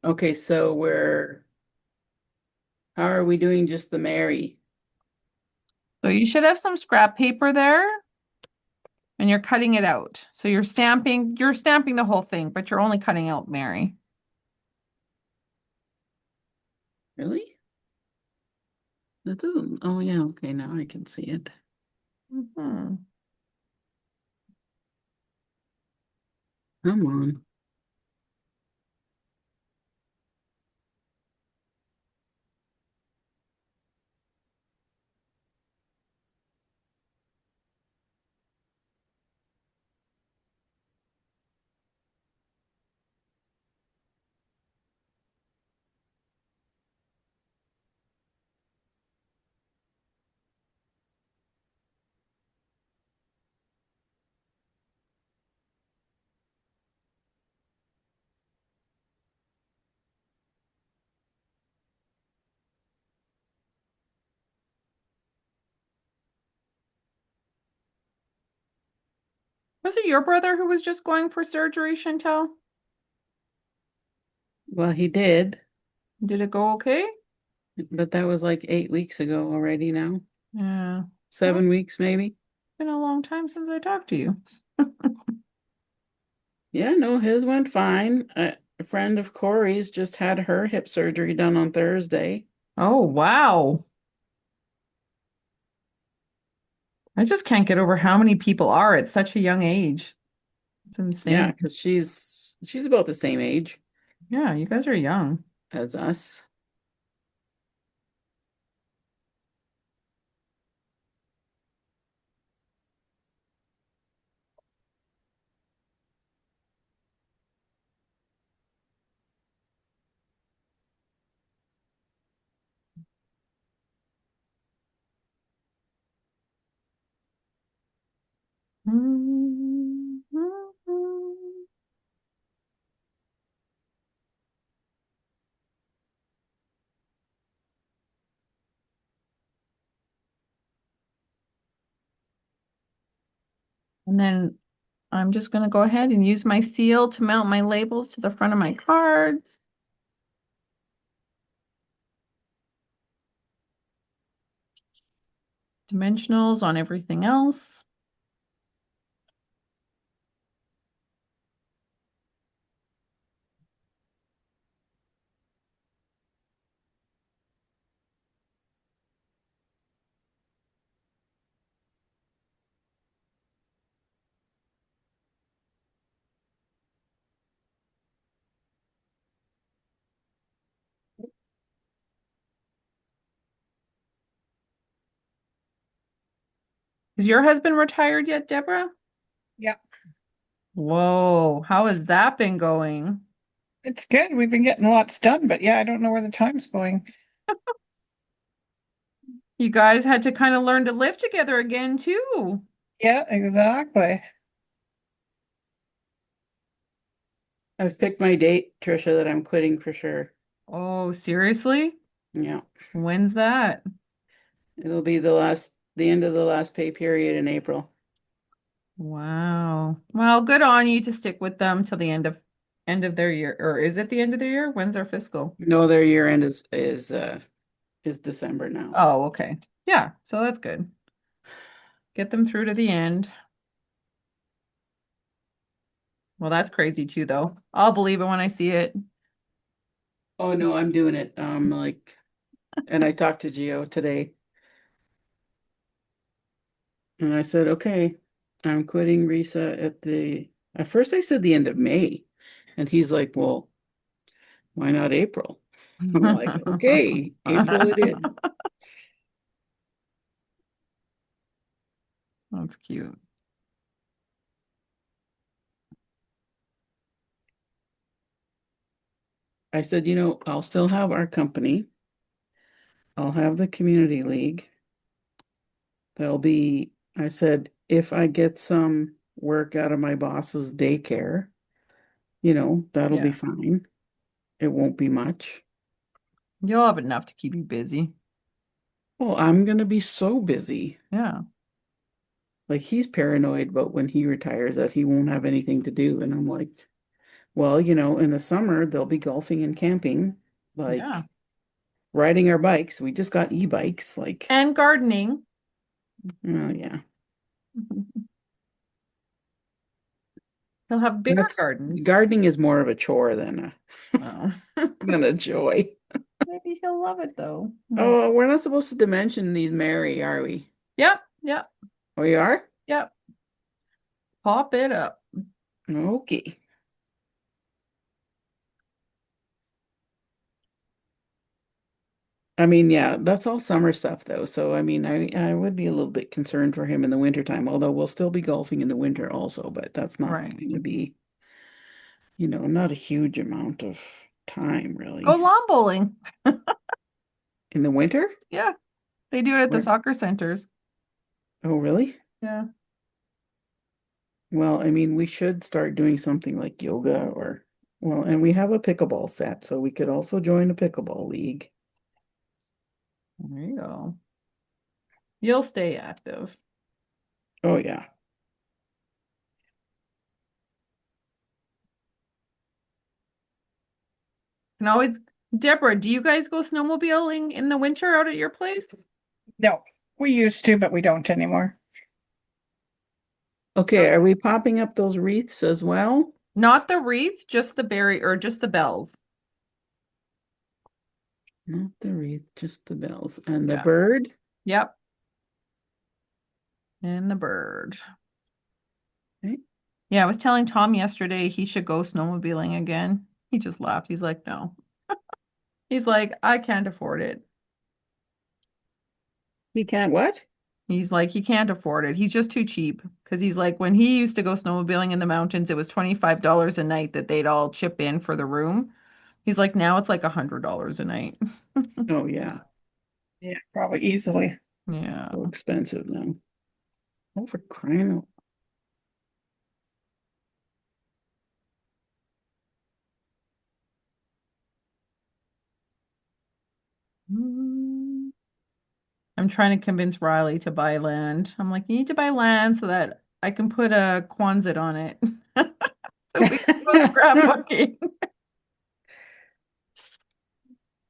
B: Okay, so how are we doing just the Mary?
A: So you should have some scrap paper there and you're cutting it out. So you're stamping the whole thing, but you're only cutting out Mary.
B: Really? That doesn't, oh yeah, okay, now I can see it.
A: Mhm.
B: Come on.
A: Was it your brother who was just going for surgery, Chantel?
B: Well, he did,
A: Did it go okay?
B: but that was like 8 weeks ago already now.
A: Yeah. Well,
B: 7 weeks maybe.
A: it's been a long time since I talked to you.
B: Yeah, no, his went fine. A friend of Corey's just had her hip surgery done on Thursday.
A: Oh, wow. I just can't get over how many people are at such a young age. It's
B: Yeah,
A: insane.
B: because she's about the same age
A: Yeah, you guys are young.
B: as us.
A: And then I'm just going to go ahead and use my seal to mount my labels to the front of my cards. Dimensionals on everything else. Is your husband retired yet, Deborah?
C: Yeah,
A: Whoa, how has that been going?
C: it's good. We've been getting lots done, but yeah, I don't know where the time's going.
A: You guys had to kind of learn to live together again, too.
C: Yeah, exactly.
B: I've picked my date, Tricia, that I'm quitting for sure.
A: Oh, seriously?
B: Yeah.
A: When's that?
B: It'll be the end of the last pay period in April.
A: Wow. Well, good on you to stick with them till the end of their year. Or is it the end of their year? When's their fiscal?
B: No, their year end is December now.
A: Oh, okay. Yeah, so that's good. Get them through to the end. Well, that's crazy too, though. I'll believe it when I see it.
B: Oh no, I'm doing it. And I talked to Gio today and I said, okay, I'm quitting Risa at first I said the end of May. And he's like, well, why not April? I'm like, okay, April it is.
A: That's cute.
B: I said, I'll still have our company. I'll have the community league. I said, if I get some work out of my boss's daycare, that'll be
A: Yeah.
B: fine. It won't be much.
A: You'll have enough to keep you busy.
B: Well, I'm gonna be so busy.
A: Yeah.
B: Like he's paranoid about when he retires that he won't have anything to do. And I'm like, well, in the summer they'll be golfing and camping,
A: Yeah.
B: like riding our bikes. We just got e-bikes, like,
A: And gardening.
B: oh yeah.
A: He'll have bigger
B: That's
A: gardens.
B: gardening is more of a chore than a
A: Oh.
B: than a joy.
A: Maybe he'll love it though. Hmm.
B: Oh, we're not supposed to dimension these Mary, are we?
A: Yep. Yep.
B: We are?
A: Yep. Pop it up.
B: Okay. I mean, yeah, that's all summer stuff though. So I mean, I would be a little bit concerned for him in the wintertime, although we'll still be golfing in the winter also, but that's not
A: Right.
B: going to be, not a huge amount of time
A: Go
B: really.
A: lawn bowling.
B: In the winter?
A: Yeah. They do it at the
B: Where?
A: soccer centers.
B: Oh, really?
A: Yeah.
B: Well, I mean, we should start doing something like yoga well, and we have a pickleball set, so we could also join a pickleball league.
A: There you go. You'll stay active.
B: Oh, yeah.
A: And always, Deborah, do you guys go snowmobiling in the winter out at your place?
C: No, we used to, but we don't anymore.
B: Okay, are we popping up those wreaths as well?
A: Not the wreath, just the berry or just the bells.
B: Not the wreath, just the bells. And the
A: Yeah.
B: bird?
A: Yep. And the bird.
B: Okay.
A: Yeah, I was telling Tom yesterday he should go snowmobiling again. He just laughed. He's like, no. He's like, I can't afford it.
B: He can't what?
A: He's like, he can't afford it. He's just too cheap. Because he's like, when he used to go snowmobiling in the mountains, it was $25 a night that they'd all chip in for the room. He's like, now it's like $100 a night.
B: Oh, yeah.
C: Yeah, probably easily.
A: Yeah.
B: So expensive now. Oh, for crying out.
A: Mm. I'm trying to convince Riley to buy land. I'm like, you need to buy land so that I can put a Quonset on it. So we can go scrapbooking.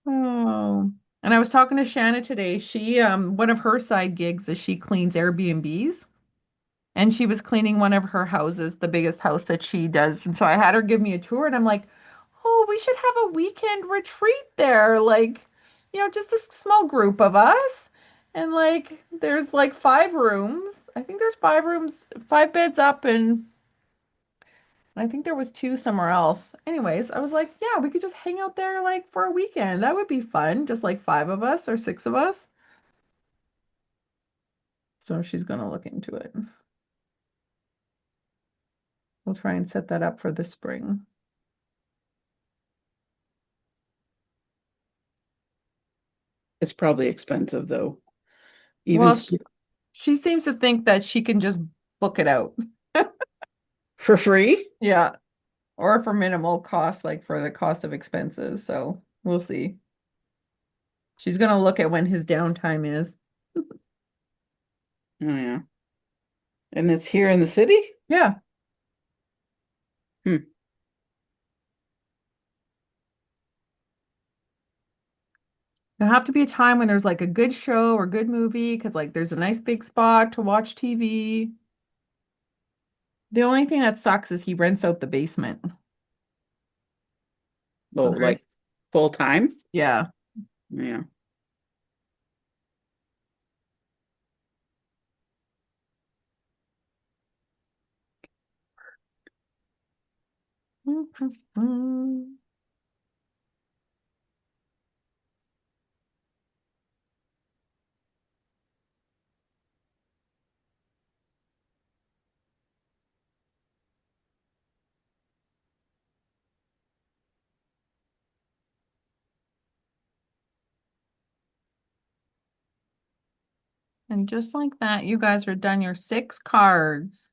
A: Oh. And I was talking to Shanna today. She one of her side gigs is she cleans Airbnbs. And she was cleaning one of her houses, the biggest house that she does. And so I had her give me a tour and I'm like, "Oh, we should have a weekend retreat there. Like, just a small group of us. And like there's like 5 rooms. I think there's 5 rooms, 5 beds up and I think there was 2 somewhere else. Anyways, I was like, yeah, we could just hang out there like for a weekend. That would be fun, just like 5 of us or 6 of us. So she's gonna look into it. We'll try and set that up for the spring.
B: It's probably expensive though. Even
A: Well,
B: st
A: she seems to think that she can just book it out.
B: for free?
A: Yeah, or for minimal cost, like for the cost of expenses. So we'll see. She's gonna look at when his downtime is.
B: Oh, yeah. And it's here in the city?
A: Yeah,
B: Hmm.
A: there'll have to be a time when there's like a good show or good movie because like there's a nice big spot to watch TV. The only thing that sucks is he rents out the basement.
B: Oh,
A: So
B: like
A: there's,
B: full time?
A: yeah.
B: Yeah.
A: And just like that, you guys are done your 6 cards.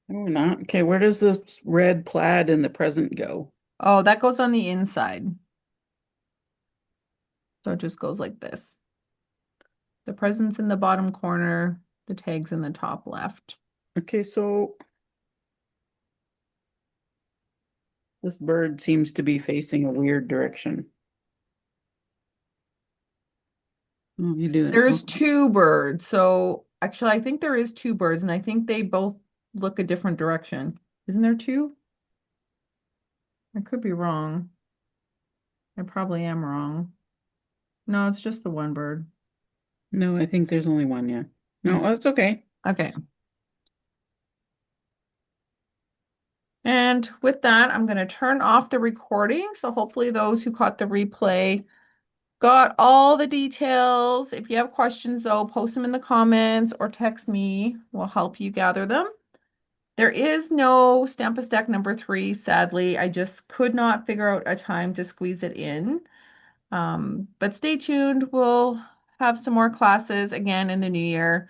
B: No, we're not. Okay, where does this red plaid in the present go?
A: Oh, that goes on the inside. So it just goes like this. The present's in the bottom corner, the tag's in the top left.
B: Okay, so this bird seems to be facing a weird direction. Oh, you do it.
A: There's
B: Oh,
A: 2 birds. So actually, I think there is 2 birds, and I think they both look a different direction. Isn't there 2? I could be wrong. I probably am wrong. No, it's just the 1 bird.
B: no, I think there's only one, yeah. No,
A: Hmm.
B: that's okay.
A: Okay. And with that, I'm going to turn off the recording. So hopefully those who caught the replay got all the details. If you have questions though, post them in the comments or text me. We'll help you gather them. There is no Stamp-A-Stack number 3, sadly. I just could not figure out a time to squeeze it in. But stay tuned. We'll have some more classes again in the new year.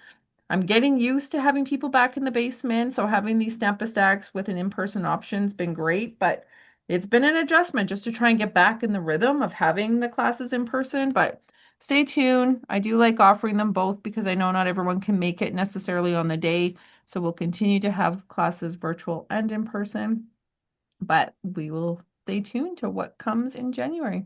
A: I'm getting used to having people back in the basement, so having these Stamp-A-Stacks with an in-person option's been great, but it's been an adjustment just to try and get back in the rhythm of having the classes in person. But stay tuned. I do like offering them both because I know not everyone can make it necessarily on the day, so we'll continue to have classes virtual and in person, but we will stay tuned to what comes in January.